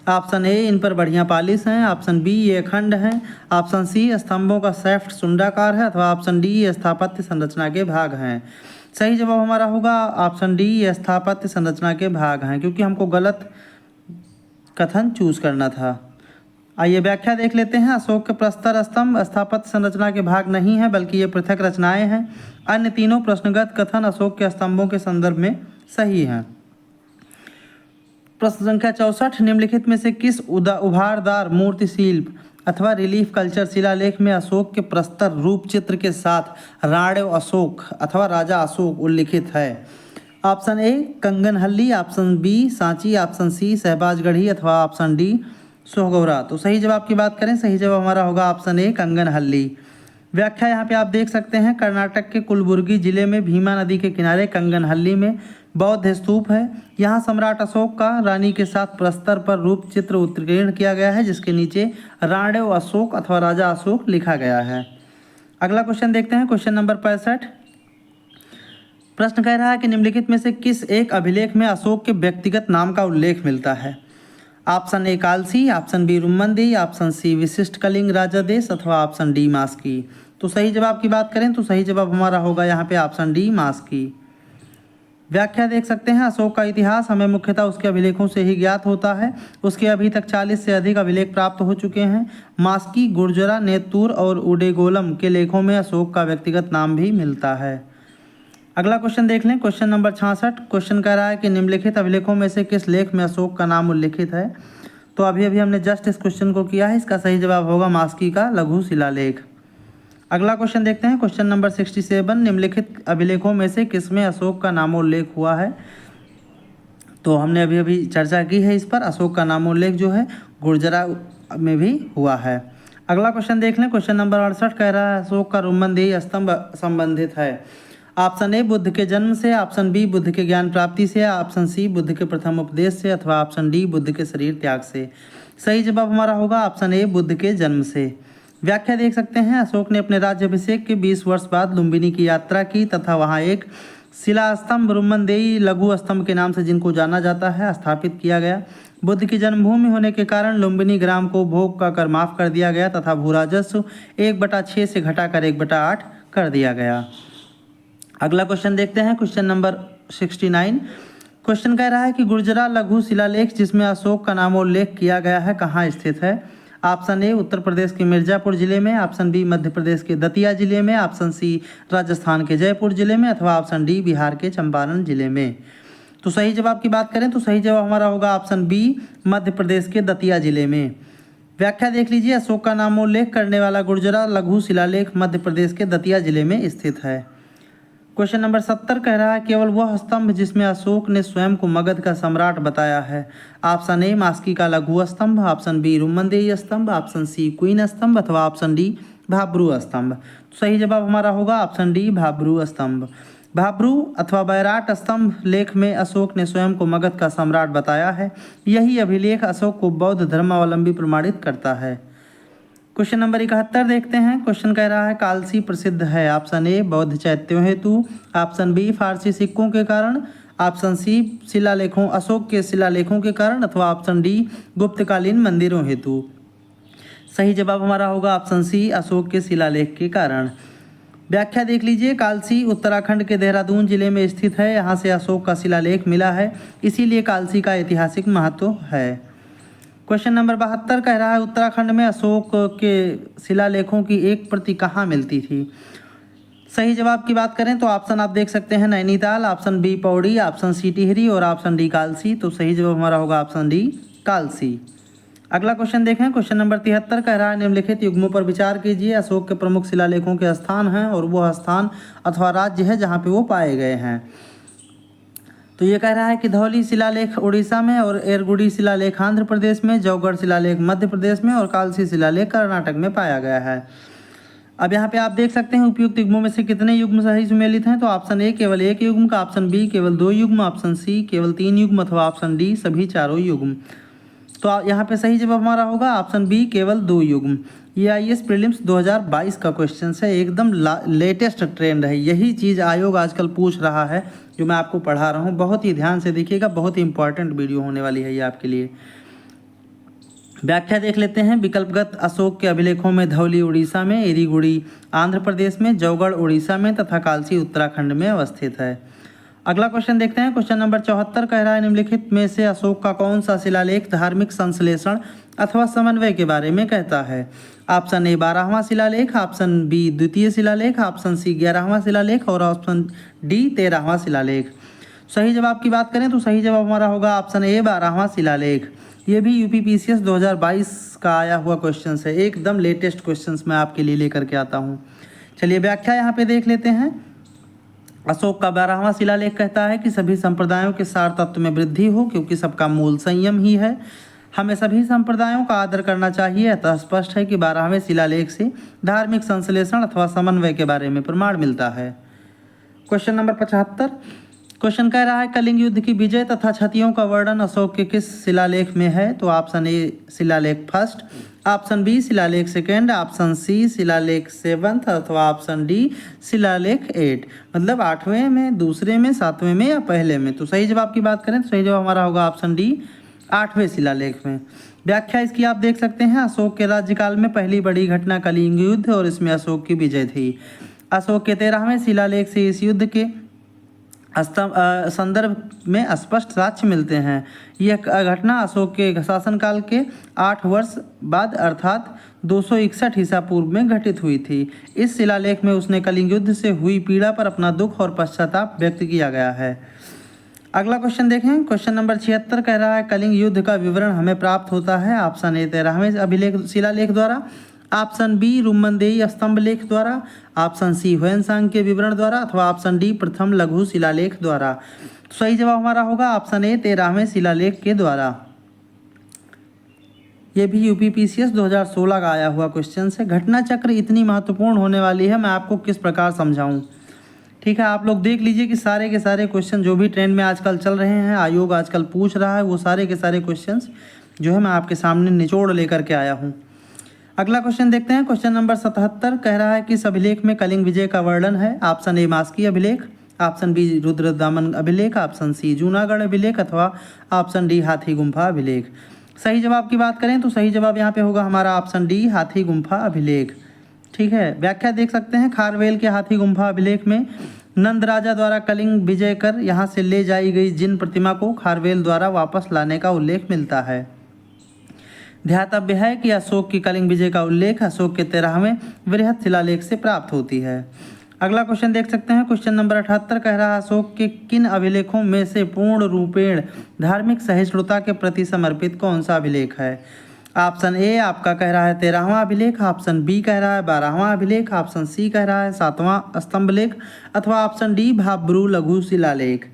ऑप्शन ए इन पर बढ़िया पालिश हैं, ऑप्शन बी ये अखंड हैं, ऑप्शन सी स्तंभों का सैफ्ट सुंडाकार है अथवा ऑप्शन डी ये स्थापत्य संरचना के भाग हैं। सही जवाब हमारा होगा ऑप्शन डी ये स्थापत्य संरचना के भाग हैं, क्योंकि हमको गलत कथन चूज करना था। आइए व्याख्या देख लेते हैं। अशोक के प्रस्तर स्तंभ स्थापत्य संरचना के भाग नहीं है, बल्कि ये पृथक रचनाएं हैं। अन्य तीनों प्रश्नगत कथन अशोक के स्तंभों के संदर्भ में सही हैं। प्रश्न संख्या 64, निम्नलिखित में से किस उभारदार मूर्ति शिल्प अथवा रिलीफ कल्चर शिलालेख में अशोक के प्रस्तर रूप चित्र के साथ राणेव अशोक अथवा राजा अशोक उल्लिखित है। Option A Kanaganahalli, option B Sanchi, option C Shahbazgarhi अथवा ऑप्शन डी सोहगौरा। तो सही जवाब की बात करें, सही जवाब हमारा होगा ऑप्शन ए कंगनहल्ली। व्याख्या यहाँ पे आप देख सकते हैं, कर्नाटक के कुलबुर्गी जिले में भीमा नदी के किनारे कंगनहल्ली में बौद्ध स्तूप है। यहाँ सम्राट अशोक का रानी के साथ प्रस्तर पर रूप चित्र उत्कीर्ण किया गया है, जिसके नीचे राणेव अशोक अथवा राजा अशोक लिखा गया है। अगला क्वेश्चन देखते हैं। क्वेश्चन नंबर 65, प्रश्न कह रहा है कि निम्नलिखित में से किस एक अभिलेख में अशोक के व्यक्तिगत नाम का उल्लेख मिलता है। Option A Kalsi, option B Rummindei, option C विशिष्ट कलिंग राजादेश अथवा ऑप्शन डी मास्की। तो सही जवाब की बात करें तो सही जवाब हमारा होगा यहाँ पे ऑप्शन डी मास्की। व्याख्या देख सकते हैं, अशोक का इतिहास हमें मुख्यतः उसके अभिलेखों से ही ज्ञात होता है। उसके अभी तक 40 से अधिक अभिलेख प्राप्त हो चुके हैं। मास्की, गुर्जरा, नेतूर और उडेगोलम के लेखों में अशोक का व्यक्तिगत नाम भी मिलता है। अगला क्वेश्चन देख लें। क्वेश्चन नंबर 66, क्वेश्चन कह रहा है कि निम्नलिखित अभिलेखों में से किस लेख में अशोक का नाम उल्लिखित है। तो अभी हमने जस्ट इस क्वेश्चन को किया है। इसका सही जवाब होगा मास्की का लघु शिलालेख। अगला क्वेश्चन देखते हैं। क्वेश्चन नंबर 67, निम्नलिखित अभिलेखों में से किसमें अशोक का नामोल्लेख हुआ है। तो हमने अभी चर्चा की है इस पर। अशोक का नामोल्लेख जो है गुर्जरा में भी हुआ है। अगला क्वेश्चन देख लें। क्वेश्चन नंबर 68 कह रहा है, अशोक का रुमंदेही स्तंभ संबंधित है। ऑप्शन ए बुद्ध के जन्म से, ऑप्शन बी बुद्ध के ज्ञान प्राप्ति से, ऑप्शन सी बुद्ध के प्रथम उपदेश से अथवा ऑप्शन डी बुद्ध के शरीर त्याग से। सही जवाब हमारा होगा ऑप्शन ए बुद्ध के जन्म से। व्याख्या देख सकते हैं, अशोक ने अपने राज्याभिषेक के 20 वर्ष बाद लुम्बिनी की यात्रा की तथा वहां एक शिला स्तंभ रुम्मनदेई लघु स्तंभ के नाम से जिनको जाना जाता है स्थापित किया गया। बुद्ध की जन्मभूमि होने के कारण लुम्बिनी ग्राम को भोग का कर माफ कर दिया गया तथा भू राजस्व 1/6 से घटाकर 1/8 कर दिया गया। अगला क्वेश्चन देखते हैं, क्वेश्चन नंबर 69। क्वेश्चन कह रहा है कि गुर्जरा लघु शिलालेख जिसमें अशोक का नामोल्लेख किया गया है कहाँ स्थित है। ऑप्शन ए उत्तर प्रदेश के मिर्जापुर जिले में, ऑप्शन बी मध्य प्रदेश के दतिया जिले में, ऑप्शन सी राजस्थान के जयपुर जिले में अथवा ऑप्शन डी बिहार के चंपारण जिले में। तो सही जवाब की बात करें तो सही जवाब हमारा होगा ऑप्शन बी मध्य प्रदेश के दतिया जिले में। व्याख्या देख लीजिए, अशोक का नामोल्लेख करने वाला गुर्जरा लघु शिलालेख मध्य प्रदेश के दतिया जिले में स्थित है। क्वेश्चन नंबर 70 कह रहा है केवल वह स्तंभ जिसमें अशोक ने स्वयं को मगध का सम्राट बताया है। ऑप्शन ए मास्की का लघु स्तंभ, ऑप्शन बी रुम्मनदेई स्तंभ, ऑप्शन सी क्वीन स्तंभ अथवा ऑप्शन डी भाब्रू स्तंभ। सही जवाब हमारा होगा ऑप्शन डी भाब्रू स्तंभ। भाब्रू अथवा बैराट स्तंभ लेख में अशोक ने स्वयं को मगध का सम्राट बताया है। यही अभिलेख अशोक को बौद्ध धर्मावलंबी प्रमाणित करता है। क्वेश्चन नंबर 71 देखते हैं। क्वेश्चन कह रहा है कालसी प्रसिद्ध है। ऑप्शन ए बौद्ध चैत्यों हेतु, ऑप्शन बी फारसी सिक्कों के कारण, ऑप्शन सी शिलालेखों अशोक के शिलालेखों के कारण अथवा ऑप्शन डी गुप्तकालीन मंदिरों हेतु। सही जवाब हमारा होगा ऑप्शन सी अशोक के शिलालेख के कारण। व्याख्या देख लीजिए, कालसी उत्तराखंड के देहरादून जिले में स्थित है। यहाँ से अशोक का शिलालेख मिला है, इसीलिए कालसी का ऐतिहासिक महत्व है। क्वेश्चन नंबर 72 कह रहा है उत्तराखंड में अशोक के शिलालेखों की एक प्रति कहाँ मिलती थी। सही जवाब की बात करें तो ऑप्शन आप देख सकते हैं Nainital, option B Pauri, option C Tehri और ऑप्शन डी कालसी। तो सही जवाब हमारा होगा ऑप्शन डी कालसी। अगला क्वेश्चन देखें, क्वेश्चन नंबर 73 कह रहा है निम्नलिखित युग्मों पर विचार कीजिए। अशोक के प्रमुख शिलालेखों के स्थान हैं और वह स्थान अथवा राज्य है जहाँ पे वो पाए गए हैं। तो ये कह रहा है कि धौली शिलालेख उड़ीसा में और एरगुडी शिलालेख आंध्र प्रदेश में, जौगढ़ शिलालेख मध्य प्रदेश में और कालसी शिलालेख कर्नाटक में पाया गया है। अब यहाँ पे आप देख सकते हैं उपयुक्त युग्मों में से कितने युग्म सही सुमेलित हैं। तो ऑप्शन ए केवल एक युग्म का, ऑप्शन बी केवल 2 युग्म, ऑप्शन सी केवल 3 युग्म अथवा ऑप्शन डी सभी चारों युग्म। तो यहाँ पे सही जवाब हमारा होगा ऑप्शन बी केवल 2 युग्म। ये आईएएस प्रीलिम्स 2022 का क्वेश्चन है, एकदम लेटेस्ट ट्रेंड है। यही चीज़ आयोग आजकल पूछ रहा है जो मैं आपको पढ़ा रहा हूँ। बहुत ही ध्यान से देखिएगा, बहुत ही इंपॉर्टेंट वीडियो होने वाली है ये आपके लिए। व्याख्या देख लेते हैं। विकल्पगत अशोक के अभिलेखों में धौली उड़ीसा में, एरीगुड़ी आंध्र प्रदेश में, जौगढ़ उड़ीसा में तथा कालसी उत्तराखंड में अवस्थित है। अगला क्वेश्चन देखते हैं। क्वेश्चन नंबर 74 कह रहा है निम्नलिखित में से अशोक का कौन सा शिलालेख धार्मिक संश्लेषण अथवा समन्वय के बारे में कहता है। ऑप्शन ए 12वां शिलालेख, ऑप्शन बी द्वितीय शिलालेख, ऑप्शन सी 11वां शिलालेख और ऑप्शन डी 13वां शिलालेख। सही जवाब की बात करें तो सही जवाब हमारा होगा ऑप्शन ए 12वां शिलालेख। ये भी यूपीपीसीएस 2022 का आया हुआ क्वेश्चन है, एकदम लेटेस्ट क्वेश्चन मैं आपके लिए लेकर के आता हूँ। चलिए व्याख्या यहाँ पे देख लेते हैं। अशोक का 12वां शिलालेख कहता है कि सभी संप्रदायों के सार तत्व में वृद्धि हो, क्योंकि सबका मूल संयम ही है। हमें सभी संप्रदायों का आदर करना चाहिए। अतः स्पष्ट है कि 12वें शिलालेख से धार्मिक संश्लेषण अथवा समन्वय के बारे में प्रमाण मिलता है। क्वेश्चन नंबर 75 क्वेश्चन कह रहा है कलिंग युद्ध की विजय तथा क्षतियों का वर्णन अशोक के किस शिलालेख में है। तो ऑप्शन ए शिलालेख फर्स्ट, ऑप्शन बी शिलालेख सेकेंड, ऑप्शन सी शिलालेख 7 अथवा ऑप्शन डी शिलालेख 8। मतलब 8वें में, दूसरे में, 7वें में या पहले में। तो सही जवाब की बात करें तो सही जवाब हमारा होगा ऑप्शन डी 8वें शिलालेख में। व्याख्या इसकी आप देख सकते हैं। अशोक के राज्यकाल में पहली बड़ी घटना कलिंग युद्ध और इसमें अशोक की विजय थी। अशोक के 13वें शिलालेख से इस युद्ध के संदर्भ में स्पष्ट साक्ष्य मिलते हैं। यह घटना अशोक के शासनकाल के 8 वर्ष बाद अर्थात 261 ईसा पूर्व में घटित हुई थी। इस शिलालेख में उसने कलिंग युद्ध से हुई पीड़ा पर अपना दुख और पश्चाताप व्यक्त किया गया है। अगला क्वेश्चन देखें। क्वेश्चन नंबर 76 कह रहा है कलिंग युद्ध का विवरण हमें प्राप्त होता है। ऑप्शन ए 13वें अभिलेख शिलालेख द्वारा, ऑप्शन बी रुम्मनदेई स्तंभ लेख द्वारा, ऑप्शन सी ह्वेनसांग के विवरण द्वारा अथवा ऑप्शन डी प्रथम लघु शिलालेख द्वारा। सही जवाब हमारा होगा ऑप्शन ए 13वें शिलालेख के द्वारा। यह भी यूपीपीसीएस 2016 का आया हुआ क्वेश्चन है। घटना चक्र इतनी महत्वपूर्ण होने वाली है, मैं आपको किस प्रकार समझाऊं। ठीक है, आप लोग देख लीजिए कि सारे के सारे क्वेश्चन जो भी ट्रेंड में आजकल चल रहे हैं, आयोग आजकल पूछ रहा है, वो सारे के सारे क्वेश्चन जो है मैं आपके सामने निचोड़ लेकर के आया हूँ। अगला क्वेश्चन देखते हैं। क्वेश्चन नंबर 77 कह रहा है कि इस अभिलेख में कलिंग विजय का वर्णन है। ऑप्शन ए मास्की अभिलेख, ऑप्शन बी रुद्रदामन अभिलेख, ऑप्शन सी जूनागढ़ अभिलेख अथवा ऑप्शन डी हाथी गुम्फा अभिलेख। सही जवाब की बात करें तो सही जवाब यहाँ पे होगा हमारा ऑप्शन डी हाथी गुम्फा अभिलेख। ठीक है, व्याख्या देख सकते हैं। खारवेल के हाथी गुम्फा अभिलेख में नंद राजा द्वारा कलिंग विजय कर यहाँ से ले जाई गई जिन प्रतिमा को खारवेल द्वारा वापस लाने का उल्लेख मिलता है। ध्यातव्य है कि अशोक की कलिंग विजय का उल्लेख अशोक के 13वें वृहत शिलालेख से प्राप्त होती है। अगला क्वेश्चन देख सकते हैं। क्वेश्चन नंबर 78 कह रहा है अशोक के किन अभिलेखों में से पूर्ण रूपेण धार्मिक सहिष्णुता के प्रति समर्पित कौन सा अभिलेख है। ऑप्शन ए आपका कह रहा है 13वां अभिलेख, ऑप्शन बी कह रहा है 12वां अभिलेख, ऑप्शन सी कह रहा है 7वां स्तंभलेख अथवा ऑप्शन डी भाब्रू लघु शिलालेख।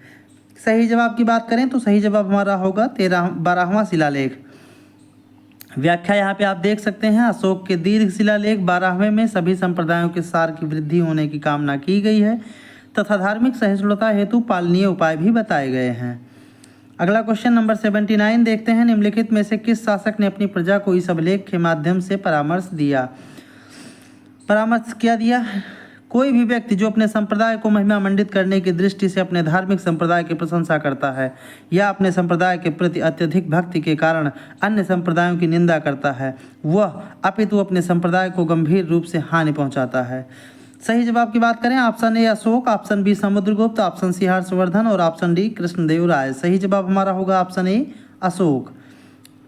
सही जवाब की बात करें तो सही जवाब हमारा होगा 12वां शिलालेख। व्याख्या यहाँ पे आप देख सकते हैं। अशोक के दीर्घ शिलालेख 12वें में सभी संप्रदायों के सार की वृद्धि होने की कामना की गई है तथा धार्मिक सहिष्णुता हेतु पालनीय उपाय भी बताए गए हैं। अगला क्वेश्चन नंबर 79 देखते हैं। निम्नलिखित में से किस शासक ने अपनी प्रजा को इस अभिलेख के माध्यम से परामर्श क्या दिया। कोई भी व्यक्ति जो अपने संप्रदाय को महिमा मंडित करने की दृष्टि से अपने धार्मिक संप्रदाय की प्रशंसा करता है या अपने संप्रदाय के प्रति अत्यधिक भक्ति के कारण अन्य संप्रदायों की निंदा करता है, वह अपितु अपने संप्रदाय को गंभीर रूप से हानि पहुंचाता है। सही जवाब की बात करें option A Ashoka, option B Samudragupta, option C Harshavardhana और ऑप्शन डी कृष्णदेव राय। सही जवाब हमारा होगा ऑप्शन ए अशोक।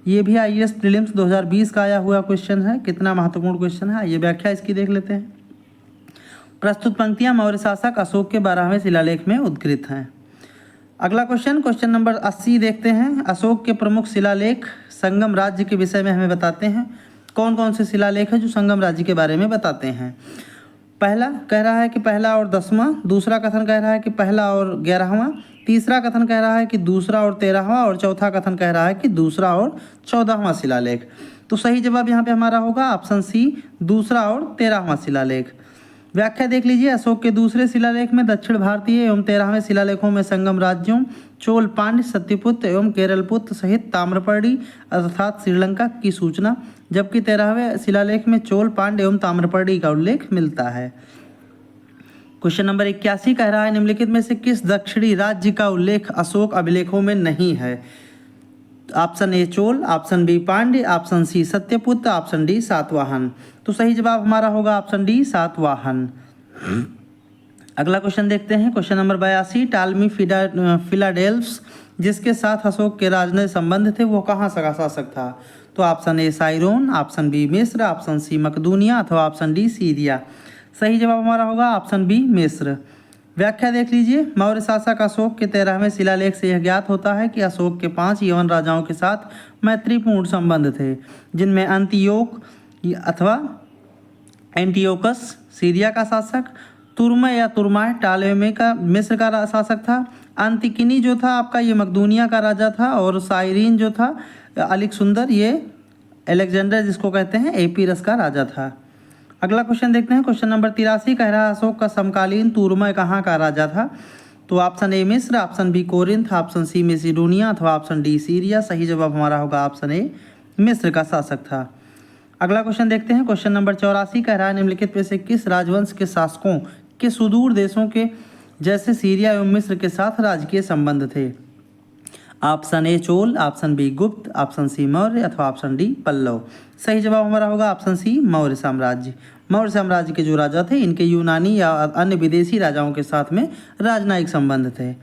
ये भी आईएएस प्रीलिम्स 2020 का आया हुआ क्वेश्चन है। कितना महत्वपूर्ण क्वेश्चन है, ये व्याख्या इसकी देख लेते हैं। प्रस्तुत पंक्तियां मौर्य शासक अशोक के 12वें शिलालेख में उद्धृत हैं। अगला क्वेश्चन नंबर 80 देखते हैं। अशोक के प्रमुख शिलालेख संगम राज्य के विषय में हमें बताते हैं। कौन कौन से शिलालेख हैं जो संगम राज्य के बारे में बताते हैं। पहला कह रहा है कि पहला और 10वां, दूसरा कथन कह रहा है कि पहला और 11वां, तीसरा कथन कह रहा है कि दूसरा और 13वां और चौथा कथन कह रहा है कि दूसरा और 14वां शिलालेख। तो सही जवाब यहाँ पे हमारा होगा ऑप्शन सी दूसरा और 13वां शिलालेख। व्याख्या देख लीजिए। अशोक के दूसरे शिलालेख में दक्षिण भारतीय एवं 13वें शिलालेखों में संगम राज्यों चोल, पांड्य, सत्यपुत्र एवं केरलपुत्र सहित ताम्रपर्णी अर्थात श्रीलंका की सूचना, जबकि 13वें शिलालेख में चोल, पांड्य एवं ताम्रपर्णी का उल्लेख मिलता है। क्वेश्चन नंबर 81 कह रहा है निम्नलिखित में से किस दक्षिणी राज्य का उल्लेख अशोक अभिलेखों में नहीं है। Option A Chola, option B Pandya, option C Satyaputra, option D Satavahana. तो सही जवाब हमारा होगा ऑप्शन डी सातवाहन। अगला क्वेश्चन देखते हैं। क्वेश्चन नंबर 82 टालमी फिलाडेल्फ्स जिसके साथ अशोक के राजनयिक संबंध थे वो कहाँ का शासक था। तो ऑप्शन ए साइरोन, ऑप्शन बी मिस्र, ऑप्शन सी मकदूनिया अथवा ऑप्शन डी सीरिया। सही जवाब हमारा होगा ऑप्शन बी मिस्र। व्याख्या देख लीजिए। मौर्य शासक अशोक के 13वें शिलालेख से यह ज्ञात होता है कि अशोक के 5 यवन राजाओं के साथ मैत्रीपूर्ण संबंध थे, जिनमें अंतियोक अथवा एंटियोकस सीरिया का शासक, तुर्मय या तुर्माय टालेमे का मिस्र का शासक था, अंतिकिनी जो था आपका ये मकदूनिया का राजा था, और साइरीन जो था अलेक्सुंदर ये अलेक्जेंडर जिसको कहते हैं एपीरस का राजा था। अगला क्वेश्चन देखते हैं। क्वेश्चन नंबर 83 कह रहा है अशोक का समकालीन तुर्मय कहाँ का राजा था। तो ऑप्शन ए मिस्र, option B Corinth, option C Macedonia अथवा ऑप्शन डी सीरिया। सही जवाब हमारा होगा ऑप्शन ए मिस्र का शासक था। अगला क्वेश्चन देखते हैं। क्वेश्चन नंबर 84 कह रहा है निम्नलिखित में से किस राजवंश के शासकों के सुदूर देशों के जैसे सीरिया एवं मिस्र के साथ राजकीय संबंध थे। Option A Chola, option B Gupta, option C Maurya अथवा ऑप्शन डी पल्लव। सही जवाब हमारा होगा ऑप्शन सी मौर्य साम्राज्य। मौर्य साम्राज्य के जो राजा थे इनके यूनानी या अन्य विदेशी राजाओं के साथ में राजनयिक संबंध थे।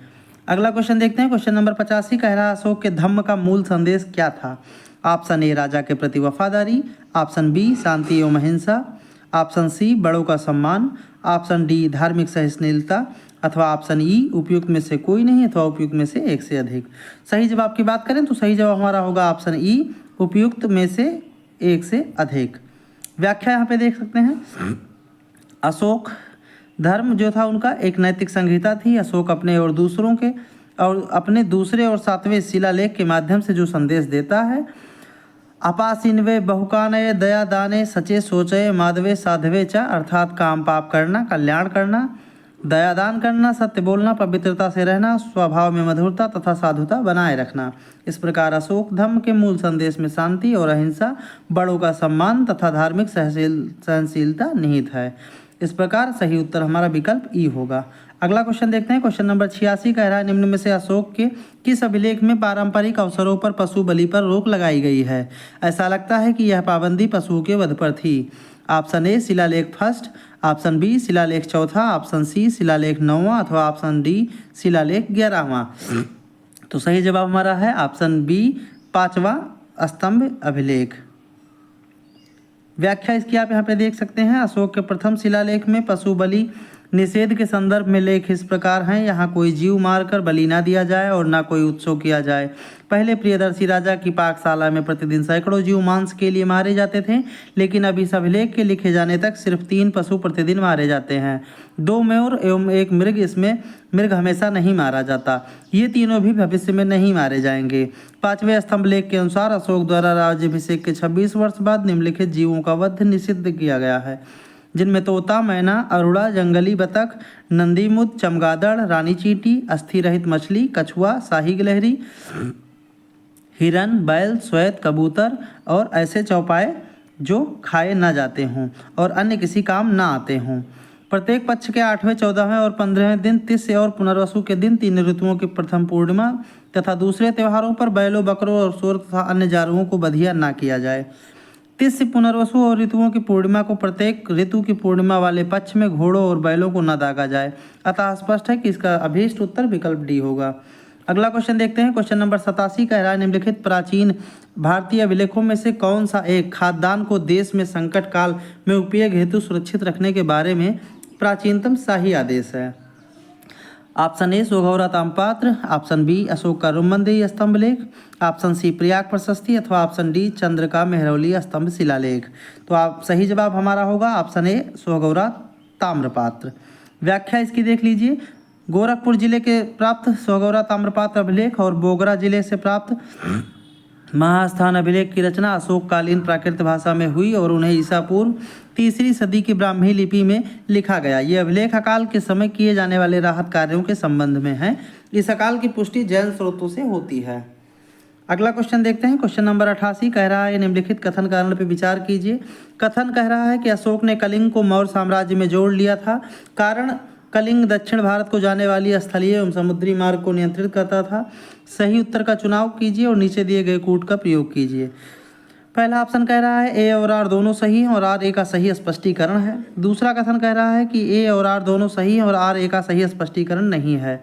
अगला क्वेश्चन देखते हैं। क्वेश्चन नंबर 85 कह रहा है अशोक के धम्म का मूल संदेश क्या था। ऑप्शन ए राजा के प्रति वफादारी, ऑप्शन बी शांति एवं अहिंसा, ऑप्शन सी बड़ों का सम्मान, ऑप्शन डी धार्मिक सहिष्णुता अथवा ऑप्शन ई उपयुक्त में से कोई नहीं अथवा उपयुक्त में से एक से अधिक। सही जवाब की बात करें तो सही जवाब हमारा होगा ऑप्शन ई उपयुक्त में से एक से अधिक। व्याख्या यहाँ पे देख सकते हैं। अशोक धर्म जो था उनका एक नैतिक संहिता थी। अशोक अपने और दूसरों के और अपने दूसरे और 7वें शिलालेख के माध्यम से जो संदेश देता है, अपासिनवे बहुकानय दया दाने सचे सोचय माधवे साधवे च, अर्थात काम पाप करना, कल्याण करना, दयादान करना, सत्य बोलना, पवित्रता से रहना, स्वभाव में मधुरता तथा साधुता बनाए रखना। इस प्रकार अशोक धर्म के मूल संदेश में शांति और अहिंसा, बड़ों का सम्मान तथा धार्मिक सहनशीलता निहित है। इस प्रकार सही उत्तर हमारा विकल्प ई होगा। अगला क्वेश्चन देखते हैं। क्वेश्चन नंबर 86 कह रहा है निम्न में से अशोक के किस अभिलेख में पारंपरिक अवसरों पर पशु बलि पर रोक लगाई गई है? ऐसा लगता है कि यह पाबंदी पशुओं के वध पर थी। ऑप्शन ए शिलालेख फर्स्ट, ऑप्शन बी शिलालेख चौथा, ऑप्शन सी शिलालेख 9वां अथवा ऑप्शन डी शिलालेख 11वां। तो सही जवाब हमारा है ऑप्शन बी 5वां स्तंभ अभिलेख। व्याख्या इसकी आप यहाँ पे देख सकते हैं। अशोक के प्रथम शिलालेख में पशु बलि निषेध के संदर्भ में लेख इस प्रकार हैं। यहाँ कोई जीव मारकर बलि ना दिया जाए और ना कोई उत्सव किया जाए। पहले प्रियदर्शी राजा की पाकशाला में प्रतिदिन सैकड़ों जीव मांस के लिए मारे जाते थे, लेकिन अब इस अभिलेख के लिखे जाने तक सिर्फ 3 पशु प्रतिदिन मारे जाते हैं। 2 मयूर एवं 1 मृग। इसमें मृग हमेशा नहीं मारा जाता। ये तीनों भी भविष्य में नहीं मारे जाएंगे। 5वें स्तंभ लेख के अनुसार अशोक द्वारा राज्याभिषेक के 26 वर्ष बाद निम्नलिखित जीवों का वध निषिद्ध किया गया है, जिनमें तोता, मैना, अरुड़ा, जंगली बतख, नंदीमुद, चमगादड़, रानी चींटी, अस्थि रहित मछली, कछुआ, शाही गिलहरी, हिरन, बैल, श्वेत, कबूतर और ऐसे चौपाए जो खाए ना जाते हों और अन्य किसी काम ना आते हों। प्रत्येक पक्ष के 8वें, 14वें और 15वें दिन, तिथि और पुनर्वसु के दिन, 3 ऋतुओं की प्रथम पूर्णिमा तथा दूसरे त्योहारों पर बैलों, बकरों और सूअर तथा अन्य जानवरों को बधिया ना किया जाए। तिथि, पुनर्वसु और ऋतुओं की पूर्णिमा को प्रत्येक ऋतु की पूर्णिमा वाले पक्ष में घोड़ों और बैलों को न दागा जाए। अतः स्पष्ट है कि इसका अभीष्ट उत्तर विकल्प डी होगा। अगला क्वेश्चन देखते हैं। क्वेश्चन नंबर 87 कह रहा है निम्नलिखित प्राचीन भारतीय अभिलेखों में से कौन सा एक खाद्यान्न को देश में संकट काल में उपयोग हेतु सुरक्षित रखने के बारे में प्राचीनतम शाही आदेश है? ऑप्शन ए सोगौरा ताम्रपात्र, ऑप्शन बी अशोक का रुमंदेही स्तंभ लेख, ऑप्शन सी प्रयाग प्रशस्ति अथवा ऑप्शन डी चंद्रका मेहरौली स्तंभ शिलालेख। तो आप सही जवाब हमारा होगा ऑप्शन ए सोगौरा ताम्रपात्र। व्याख्या इसकी देख लीजिए। गोरखपुर जिले के प्राप्त सोगौरा ताम्रपात्र अभिलेख और बोगरा जिले से प्राप्त महास्थान अभिलेख की रचना अशोककालीन प्राकृत भाषा में हुई और उन्हें ईसा पूर्व 3री सदी की ब्राह्मी लिपि में लिखा गया। ये अभिलेख अकाल के समय किए जाने वाले राहत कार्यों के संबंध में है। इस अकाल की पुष्टि जैन स्रोतों से होती है। अगला क्वेश्चन देखते हैं। क्वेश्चन नंबर 88 कह रहा है निम्नलिखित कथन कारण पर विचार कीजिए। कथन कह रहा है कि अशोक ने कलिंग को मौर्य साम्राज्य में जोड़ लिया था। कारण कलिंग दक्षिण भारत को जाने वाली स्थलीय एवं समुद्री मार्ग को नियंत्रित करता था। सही उत्तर का चुनाव कीजिए और नीचे दिए गए कूट का प्रयोग कीजिए। पहला ऑप्शन कह रहा है ए और आर दोनों सही हैं और आर ए का सही स्पष्टीकरण है। दूसरा कथन कह रहा है कि ए और आर दोनों सही हैं और आर ए का सही स्पष्टीकरण नहीं है।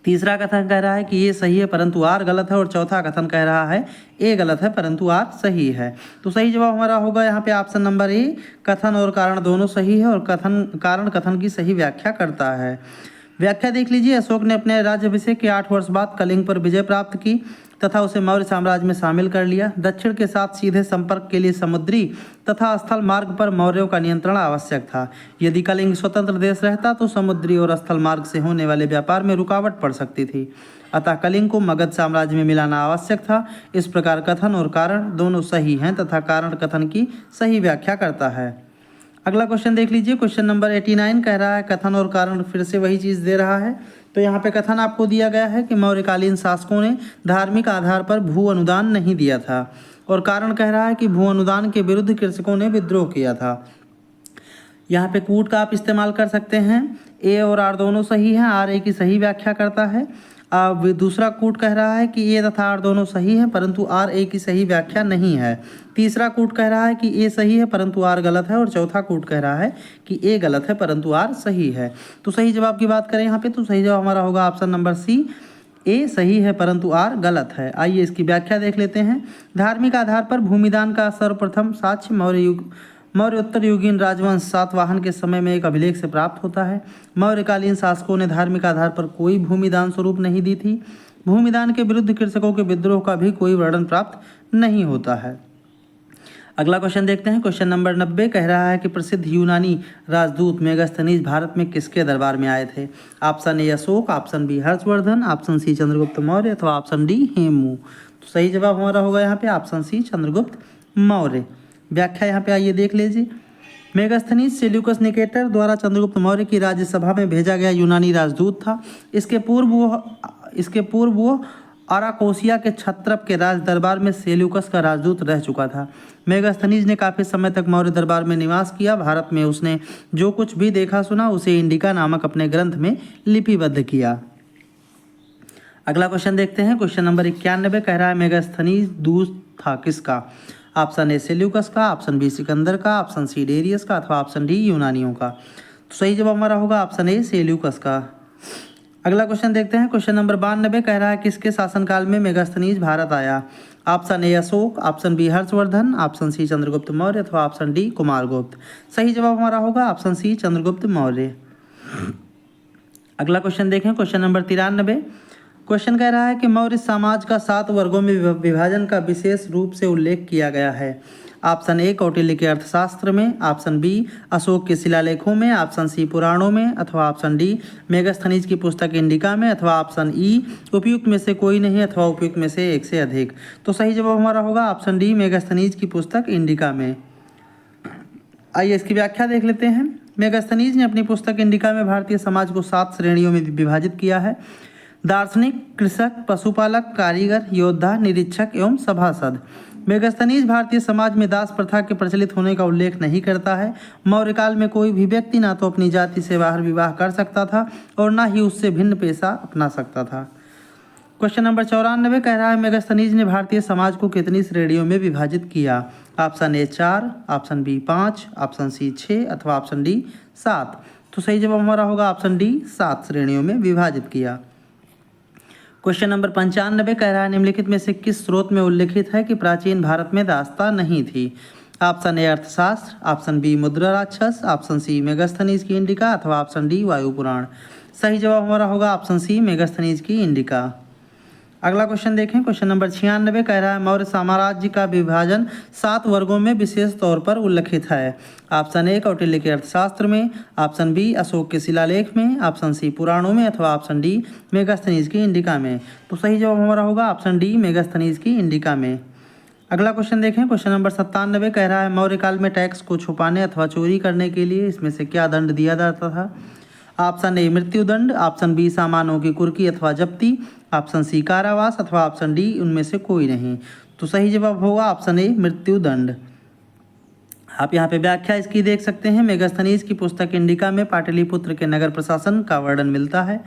तीसरा कथन कह रहा है कि ये सही है परंतु आर गलत है और चौथा कथन कह रहा है ए गलत है परंतु आर सही है। तो सही जवाब हमारा होगा यहाँ पे ऑप्शन नंबर ए, कथन और कारण दोनों सही है और कारण कथन की सही व्याख्या करता है। व्याख्या देख लीजिए। अशोक ने अपने राज्याभिषेक के 8 वर्ष बाद कलिंग पर विजय प्राप्त की तथा उसे मौर्य साम्राज्य में शामिल कर लिया। दक्षिण के साथ सीधे संपर्क के लिए समुद्री तथा स्थल मार्ग पर मौर्यों का नियंत्रण आवश्यक था। यदि कलिंग स्वतंत्र देश रहता तो समुद्री और स्थल मार्ग से होने वाले व्यापार में रुकावट पड़ सकती थी। अतः कलिंग को मगध साम्राज्य में मिलाना आवश्यक था। इस प्रकार कथन और कारण दोनों सही हैं तथा कारण कथन की सही व्याख्या करता है। अगला क्वेश्चन देख लीजिए। क्वेश्चन नंबर 89 कह रहा है कथन और कारण फिर से वही चीज़ दे रहा है। तो यहाँ पे कथन आपको दिया गया है कि मौर्यकालीन शासकों ने धार्मिक आधार पर भू अनुदान नहीं दिया था और कारण कह रहा है कि भू अनुदान के विरुद्ध कृषकों ने विद्रोह किया था। यहाँ पे कूट का आप इस्तेमाल कर सकते हैं। ए और आर दोनों सही हैं, आर ए की सही व्याख्या करता है। अब दूसरा कूट कह रहा है कि ए तथा आर दोनों सही हैं परंतु आर ए की सही व्याख्या नहीं है। तीसरा कूट कह रहा है कि ए सही है परंतु आर गलत है और चौथा कूट कह रहा है कि ए गलत है परंतु आर सही है। तो सही जवाब की बात करें यहाँ पे तो सही जवाब हमारा होगा ऑप्शन नंबर सी, ए सही है परंतु आर गलत है। आइए इसकी व्याख्या देख लेते हैं। धार्मिक आधार पर भूमिदान का सर्वप्रथम साक्ष्य मौर्योत्तर युगीन राजवंश सातवाहन के समय में एक अभिलेख से प्राप्त होता है। मौर्यकालीन शासकों ने धार्मिक आधार पर कोई भूमिदान स्वरूप नहीं दी थी। भूमिदान के विरुद्ध कृषकों के विद्रोह का भी कोई वर्णन प्राप्त नहीं होता है। अगला क्वेश्चन देखते हैं। क्वेश्चन नंबर 90 कह रहा है कि प्रसिद्ध यूनानी राजदूत मेगास्थनीज भारत में किसके दरबार में आए थे? Option A Ashoka, option B Harshavardhana, option C Chandragupta Maurya अथवा ऑप्शन डी हेमू। तो सही जवाब हमारा होगा यहाँ पे ऑप्शन सी चंद्रगुप्त मौर्य। व्याख्या यहाँ पे आइए देख लीजिए। मेगास्थनीज सेल्यूकस निकेटर द्वारा चंद्रगुप्त मौर्य की राज्यसभा में भेजा गया यूनानी राजदूत था। इसके पूर्व वो अराकोसिया के क्षत्रप के राज दरबार में सेल्यूकस का राजदूत रह चुका था। मेगास्थनीज ने काफ़ी समय तक मौर्य दरबार में निवास किया। भारत में उसने जो कुछ भी देखा सुना उसे इंडिका नामक अपने ग्रंथ में लिपिबद्ध किया। अगला क्वेश्चन देखते हैं। क्वेश्चन नंबर 91 कह रहा है मेगास्थनीज दूत था किसका? ऑप्शन ए सेल्यूकस का, ऑप्शन बी सिकंदर का, ऑप्शन सी डेरियस का अथवा ऑप्शन डी यूनानियों का। तो सही जवाब हमारा होगा ऑप्शन ए सेल्यूकस का। अगला क्वेश्चन देखते हैं। क्वेश्चन नंबर 92 कह रहा है किसके शासनकाल में मेगास्थनीज भारत आया? Option A Ashoka, option B Harshavardhana, option C Chandragupta Maurya अथवा ऑप्शन डी कुमारगुप्त। सही जवाब हमारा होगा ऑप्शन सी चंद्रगुप्त मौर्य। अगला क्वेश्चन देखें। क्वेश्चन नंबर 93 क्वेश्चन कह रहा है कि मौर्य समाज का 7 वर्गों में विभाजन का विशेष रूप से उल्लेख किया गया है। ऑप्शन ए कौटिल्य के अर्थशास्त्र में, ऑप्शन बी अशोक के शिलालेखों में, ऑप्शन सी पुराणों में अथवा ऑप्शन डी मेगास्थनीज की पुस्तक इंडिका में अथवा ऑप्शन ई उपयुक्त में से कोई नहीं अथवा उपयुक्त में से एक से अधिक। तो सही जवाब हमारा होगा ऑप्शन डी मेगास्थनीज की पुस्तक इंडिका में। आइए इसकी व्याख्या देख लेते हैं। मेगास्थनीज ने अपनी पुस्तक इंडिका में भारतीय समाज को 7 श्रेणियों में विभाजित किया है। दार्शनिक, कृषक, पशुपालक, कारीगर, योद्धा, निरीक्षक एवं सभासद। मेगास्थनीज भारतीय समाज में दास प्रथा के प्रचलित होने का उल्लेख नहीं करता है। मौर्य काल में कोई भी व्यक्ति ना तो अपनी जाति से बाहर विवाह कर सकता था और ना ही उससे भिन्न पेशा अपना सकता था। क्वेश्चन नंबर 94 कह रहा है मेगास्थनीज ने भारतीय समाज को कितनी श्रेणियों में विभाजित किया? Option A 4, option B 5, option C 6 अथवा ऑप्शन डी 7। तो सही जवाब हमारा होगा ऑप्शन डी 7 श्रेणियों में विभाजित किया। क्वेश्चन नंबर 95 कह रहा है निम्नलिखित में से किस स्रोत में उल्लिखित है कि प्राचीन भारत में दास्ता नहीं थी? Option A Arthashastra, option B मुद्रा राक्षस, ऑप्शन सी मेगास्थनीज की इंडिका अथवा ऑप्शन डी वायु पुराण। सही जवाब हमारा होगा ऑप्शन सी मेगास्थनीज की इंडिका। अगला क्वेश्चन देखें। क्वेश्चन नंबर 96 कह रहा है मौर्य साम्राज्य का विभाजन 7 वर्गों में विशेष तौर पर उल्लिखित है। ऑप्शन ए कौटिल्य के अर्थशास्त्र में, ऑप्शन बी अशोक के शिलालेख में, ऑप्शन सी पुराणों में अथवा ऑप्शन डी मेगास्थनीज की इंडिका में। तो सही जवाब हमारा होगा ऑप्शन डी मेगास्थनीज की इंडिका में। अगला क्वेश्चन देखें। क्वेश्चन नंबर 97 कह रहा है मौर्य काल में टैक्स को छुपाने अथवा चोरी करने के लिए इसमें से क्या दंड दिया जाता था? ऑप्शन ए मृत्युदंड, ऑप्शन बी सामानों की कुर्की अथवा जब्ती, ऑप्शन सी कारावास अथवा ऑप्शन डी उनमें से कोई नहीं। तो सही जवाब होगा ऑप्शन ए मृत्युदंड। आप यहाँ पे व्याख्या इसकी देख सकते हैं। मेगास्थनीज की पुस्तक इंडिका में पाटलिपुत्र के नगर प्रशासन का वर्णन मिलता है।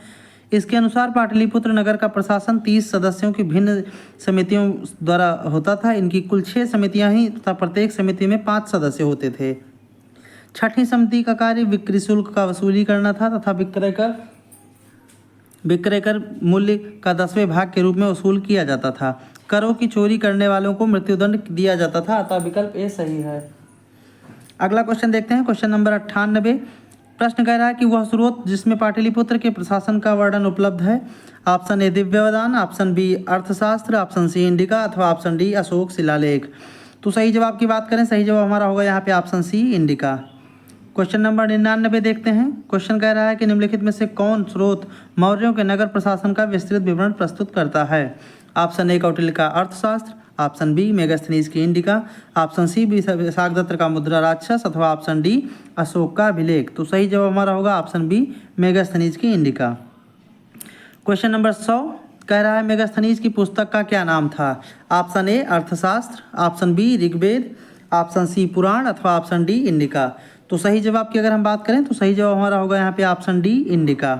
इसके अनुसार पाटलिपुत्र नगर का प्रशासन 30 सदस्यों की भिन्न समितियों द्वारा होता था। इनकी कुल 6 समितियां ही तथा प्रत्येक समिति में 5 सदस्य होते थे। छठी समिति का कार्य विक्रय शुल्क का वसूली करना था तथा विक्रय कर मूल्य का 10वें भाग के रूप में वसूल किया जाता था। करों की चोरी करने वालों को मृत्युदंड दिया जाता था, अतः विकल्प ए सही है। अगला क्वेश्चन देखते हैं। क्वेश्चन नंबर 98 प्रश्न कह रहा है कि वह स्रोत जिसमें पाटलिपुत्र के प्रशासन का वर्णन उपलब्ध है। ऑप्शन ए दिव्यवदान, ऑप्शन बी अर्थशास्त्र, ऑप्शन सी इंडिका अथवा ऑप्शन डी अशोक शिलालेख। तो सही जवाब की बात करें, सही जवाब हमारा होगा यहाँ पे option C Indica. Question number 99 देखते हैं। क्वेश्चन कह रहा है कि निम्नलिखित में से कौन स्रोत मौर्यों के नगर प्रशासन का विस्तृत विवरण प्रस्तुत करता है? ऑप्शन ए कौटिल्य का अर्थशास्त्र, ऑप्शन बी मेगास्थनीज की इंडिका, ऑप्शन सी शाकदत्त का मुद्रा राक्षस अथवा ऑप्शन डी अशोक का अभिलेख। तो सही जवाब हमारा होगा ऑप्शन बी मेगास्थनीज की इंडिका। क्वेश्चन नंबर 100 कह रहा है मेगास्थनीज की पुस्तक का क्या नाम था? Option A Arthashastra, option B Rigveda, option C Purana अथवा ऑप्शन डी इंडिका। तो सही जवाब की अगर हम बात करें तो सही जवाब हमारा होगा यहाँ पे ऑप्शन डी इंडिका।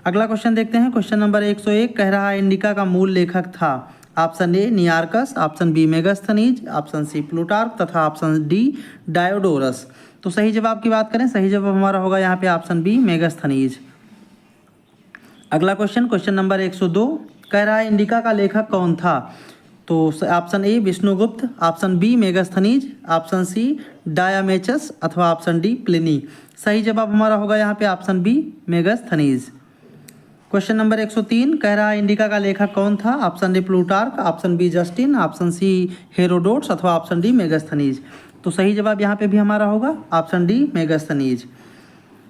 अगला क्वेश्चन देखते हैं। क्वेश्चन नंबर 101 कह रहा है इंडिका का मूल लेखक था। Option A Nearchus, option B Megasthenes, option C Plutarch तथा ऑप्शन डी डायोडोरस। तो सही जवाब की बात करें, सही जवाब हमारा होगा यहाँ पे ऑप्शन बी मेगास्थनीज। अगला क्वेश्चन नंबर 102 कह रहा है इंडिका का लेखक कौन था? तो option A Vishnugupta, option B Megasthenes, option C Deimachus अथवा ऑप्शन डी प्लिनी। सही जवाब हमारा होगा यहाँ पे option B Megasthenes. Question number 103 कह रहा है इंडिका का लेखक कौन था? Option A Plutarch, option B Justin, option C Herodotus अथवा ऑप्शन डी मेगास्थनीज। तो सही जवाब यहाँ पे भी हमारा होगा option D Megasthenes.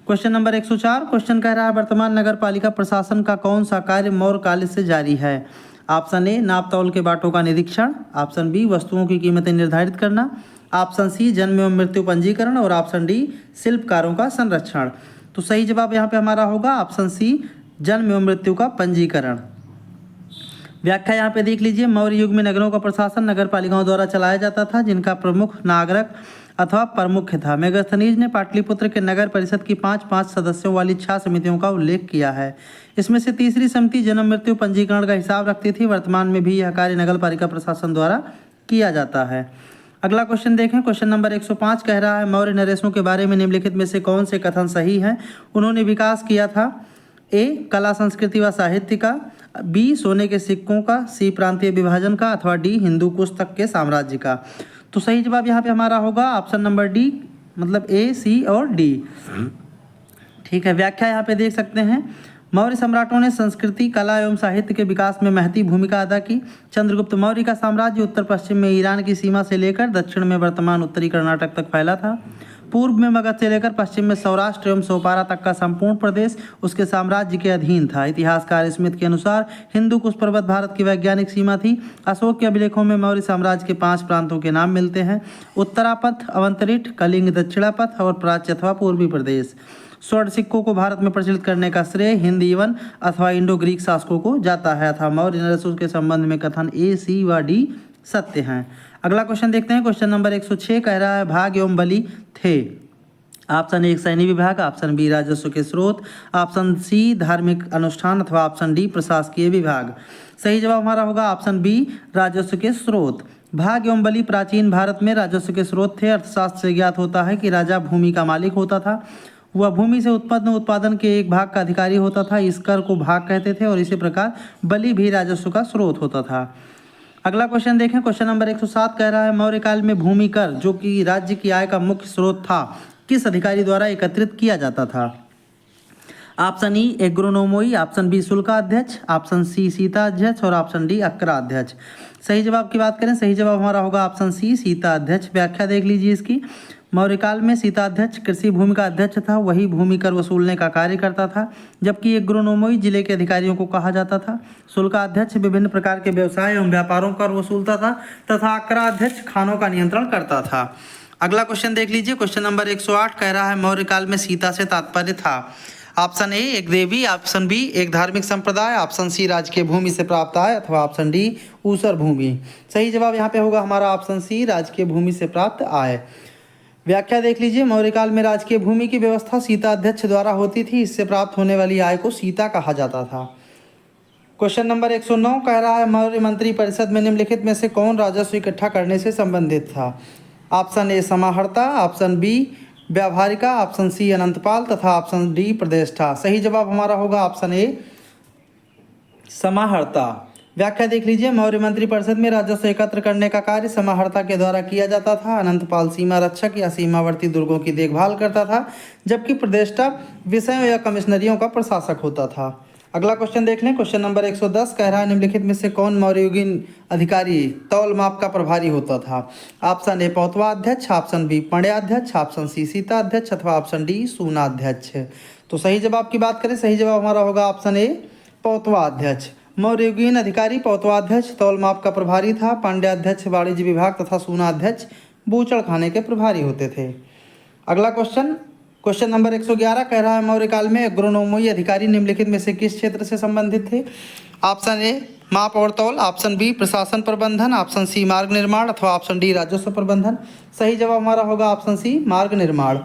Question number 104 question कह रहा है वर्तमान नगर पालिका प्रशासन का कौन सा कार्य मौर्य काल से जारी है? ऑप्शन ए नाप तौल के बाटों का निरीक्षण, ऑप्शन बी वस्तुओं की कीमतें निर्धारित करना, ऑप्शन सी जन्म एवं मृत्यु पंजीकरण और ऑप्शन डी शिल्पकारों का संरक्षण। तो सही जवाब यहाँ पे हमारा होगा ऑप्शन सी जन्म एवं मृत्यु का पंजीकरण। व्याख्या यहाँ पे देख लीजिए। मौर्य युग में नगरों का प्रशासन नगर पालिकाओं द्वारा चलाया जाता था, जिनका प्रमुख नागरिक अथवा प्रमुख था। मेगास्थनीज ने पाटलिपुत्र के नगर परिषद की 5-5 सदस्यों वाली 6 समितियों का उल्लेख किया है। इसमें से तीसरी समिति जन्म मृत्यु पंजीकरण का हिसाब रखती थी। वर्तमान में भी यह कार्य नगर पालिका प्रशासन द्वारा किया जाता है। अगला क्वेश्चन देखें। क्वेश्चन नंबर 105 कह रहा है, मौर्य नरेशों के बारे में निम्नलिखित में से कौन से कथन सही हैं? उन्होंने विकास किया था। ए, कला संस्कृति व साहित्य का, बी, सोने के सिक्कों का, सी, प्रांतीय विभाजन का, अथवा डी, हिंदू कुश तक के साम्राज्य का। तो सही जवाब यहाँ पे हमारा होगा ऑप्शन नंबर डी, मतलब ए, सी और डी। ठीक है, व्याख्या यहाँ पे देख सकते हैं। मौर्य सम्राटों ने संस्कृति, कला एवं साहित्य के विकास में महती भूमिका अदा की। चंद्रगुप्त मौर्य का साम्राज्य उत्तर पश्चिम में ईरान की सीमा से लेकर दक्षिण में वर्तमान उत्तरी कर्नाटक तक फैला था। पूर्व में मगध से लेकर पश्चिम में सौराष्ट्र एवं सोपारा तक का संपूर्ण प्रदेश उसके साम्राज्य के अधीन था। इतिहासकार स्मिथ के अनुसार हिंदू कुश पर्वत भारत की वैज्ञानिक सीमा थी। अशोक के अभिलेखों में मौर्य साम्राज्य के 5 प्रांतों के नाम मिलते हैं: उत्तरापथ, अवंतरिठ, कलिंग, दक्षिणापथ और प्राच्य अथवा पूर्वी प्रदेश। स्वर्ण सिक्कों को भारत में प्रचलित करने का श्रेय हिंद यवन अथवा इंडो ग्रीक शासकों को जाता है था। मौर्य नरेशों के संबंध में कथन ए, सी व डी सत्य हैं। अगला क्वेश्चन देखते हैं। क्वेश्चन नंबर 106 कह रहा है, भाग एवं बलि थे। ऑप्शन ए, सैन्य विभाग, ऑप्शन बी, राजस्व के स्रोत, ऑप्शन सी, धार्मिक अनुष्ठान, अथवा ऑप्शन डी, प्रशासकीय विभाग। सही जवाब हमारा होगा ऑप्शन बी, राजस्व के स्रोत। भाग एवं बलि प्राचीन भारत में राजस्व के स्रोत थे। अर्थशास्त्र से ज्ञात होता है कि राजा भूमि का मालिक होता था। वह भूमि से उत्पन्न उत्पादन के एक भाग का अधिकारी होता था। इस कर को भाग कहते थे और इसी प्रकार बलि भी राजस्व का स्रोत होता था। अगला क्वेश्चन देखें। क्वेश्चन नंबर 107 कह रहा है, मौर्य काल में भूमि कर, जो कि राज्य की आय का मुख्य स्रोत था, किस अधिकारी द्वारा एकत्रित किया जाता था? ऑप्शन ई, एग्रोनोमोई, ऑप्शन बी, शुल्काध्यक्ष, ऑप्शन सी, सीता अध्यक्ष और ऑप्शन डी, अक्रा अध्यक्ष। सही जवाब की बात करें, सही जवाब हमारा होगा ऑप्शन सी, सीता अध्यक्ष। व्याख्या देख लीजिए इसकी। मौर्य काल में सीता अध्यक्ष कृषि भूमि का अध्यक्ष था। वही भूमि कर वसूलने का कार्य करता था, जबकि एग्रोनोमोई जिले के अधिकारियों को कहा जाता था। शुल्काध्यक्ष विभिन्न प्रकार के व्यवसाय एवं व्यापारों कर वसूलता था तथा अक्रा अध्यक्ष खानों का नियंत्रण करता था। अगला क्वेश्चन देख लीजिए। क्वेश्चन नंबर 108 कह रहा है, मौर्य काल में सीता से तात्पर्य था। ऑप्शन ए, एक देवी, ऑप्शन बी, एक धार्मिक संप्रदाय, ऑप्शन सी, राजकीय भूमि से प्राप्त आय, अथवा ऑप्शन डी, ऊसर भूमि। सही जवाब यहाँ पे होगा हमारा ऑप्शन सी, राजकीय भूमि से प्राप्त आय। व्याख्या देख लीजिए। मौर्य काल में राजकीय भूमि की व्यवस्था सीता अध्यक्ष द्वारा होती थी। इससे प्राप्त होने वाली आय को सीता कहा जाता था। क्वेश्चन नंबर 109 कह रहा है, मौर्य मंत्री परिषद में निम्नलिखित में से कौन राजस्व इकट्ठा करने से संबंधित था? ऑप्शन ए, समाहर्ता, ऑप्शन बी, व्यावहारिका, ऑप्शन सी, अनंतपाल तथा ऑप्शन डी, प्रदेष्टा। सही जवाब हमारा होगा ऑप्शन ए, समाहर्ता। व्याख्या देख लीजिए। मौर्य मंत्री परिषद में राजस्व एकत्र करने का कार्य समाहर्ता के द्वारा किया जाता था। अनंतपाल सीमा रक्षक या सीमावर्ती दुर्गों की देखभाल करता था, जबकि प्रदेष्टा विषयों या कमिश्नरियों का प्रशासक होता था। अगला क्वेश्चन देख लें। क्वेश्चन नंबर 110 कह रहा है, निम्नलिखित में से कौन मौर्ययुगीन अधिकारी तौल माप का प्रभारी होता था? ऑप्शन ए, पौतवाध्यक्ष, ऑप्शन बी, पंड्याध्यक्ष, ऑप्शन सी, सीताध्यक्ष अथवा ऑप्शन डी, सूनाध्यक्ष। तो सही जवाब की बात करें, सही जवाब हमारा होगा ऑप्शन ए, पौतवाध्यक्ष। मौर्ययुगीन अधिकारी पौतवाध्यक्ष तौल माप का प्रभारी था। पांड्याध्यक्ष वाणिज्य विभाग तथा सूनाध्यक्ष बूचड़ खाने के प्रभारी होते थे। अगला क्वेश्चन नंबर 111 कह रहा है, मौर्य काल में एग्रोनोमोई अधिकारी निम्नलिखित में से किस क्षेत्र से संबंधित थे? ऑप्शन ए, माप और तौल, ऑप्शन बी, प्रशासन प्रबंधन, ऑप्शन सी, मार्ग निर्माण अथवा ऑप्शन डी, राजस्व प्रबंधन। सही जवाब हमारा होगा ऑप्शन सी, मार्ग निर्माण।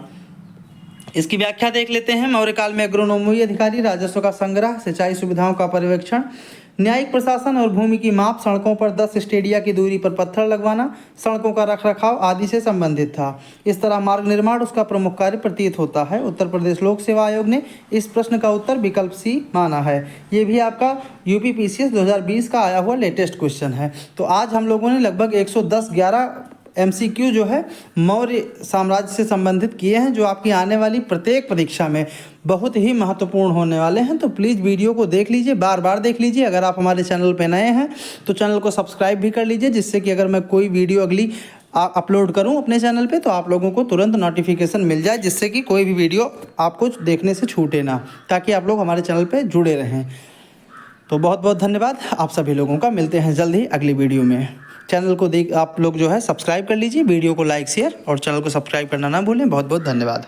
इसकी व्याख्या देख लेते हैं। मौर्य काल में एग्रोनोमोई अधिकारी राजस्व का संग्रह, सिंचाई सुविधाओं का पर्यवेक्षण, न्यायिक प्रशासन और भूमि की माप, सड़कों पर 10 स्टेडिया की दूरी पर पत्थर लगवाना, सड़कों का रखरखाव आदि से संबंधित था। इस तरह मार्ग निर्माण उसका प्रमुख कार्य प्रतीत होता है। उत्तर प्रदेश लोक सेवा आयोग ने इस प्रश्न का उत्तर विकल्प सी माना है। ये भी आपका यूपीपीसीएस 2020 का आया हुआ लेटेस्ट क्वेश्चन है। तो आज हम लोगों ने लगभग 110-11 MCQ जो है मौर्य साम्राज्य से संबंधित किए हैं, जो आपकी आने वाली प्रत्येक परीक्षा में बहुत ही महत्वपूर्ण होने वाले हैं। तो प्लीज़ वीडियो को देख लीजिए, बार बार देख लीजिए। अगर आप हमारे चैनल पर नए हैं तो चैनल को सब्सक्राइब भी कर लीजिए, जिससे कि अगर मैं कोई वीडियो अगली अपलोड करूं अपने चैनल पे तो आप लोगों को तुरंत नोटिफिकेशन मिल जाए, जिससे कि कोई भी वीडियो आपको देखने से छूटे ना, ताकि आप लोग हमारे चैनल पर जुड़े रहें। तो बहुत बहुत धन्यवाद आप सभी लोगों का। मिलते हैं जल्द ही अगली वीडियो में। चैनल को आप लोग जो है सब्सक्राइब कर लीजिए, वीडियो को लाइक शेयर और चैनल को सब्सक्राइब करना ना भूलें। बहुत बहुत धन्यवाद।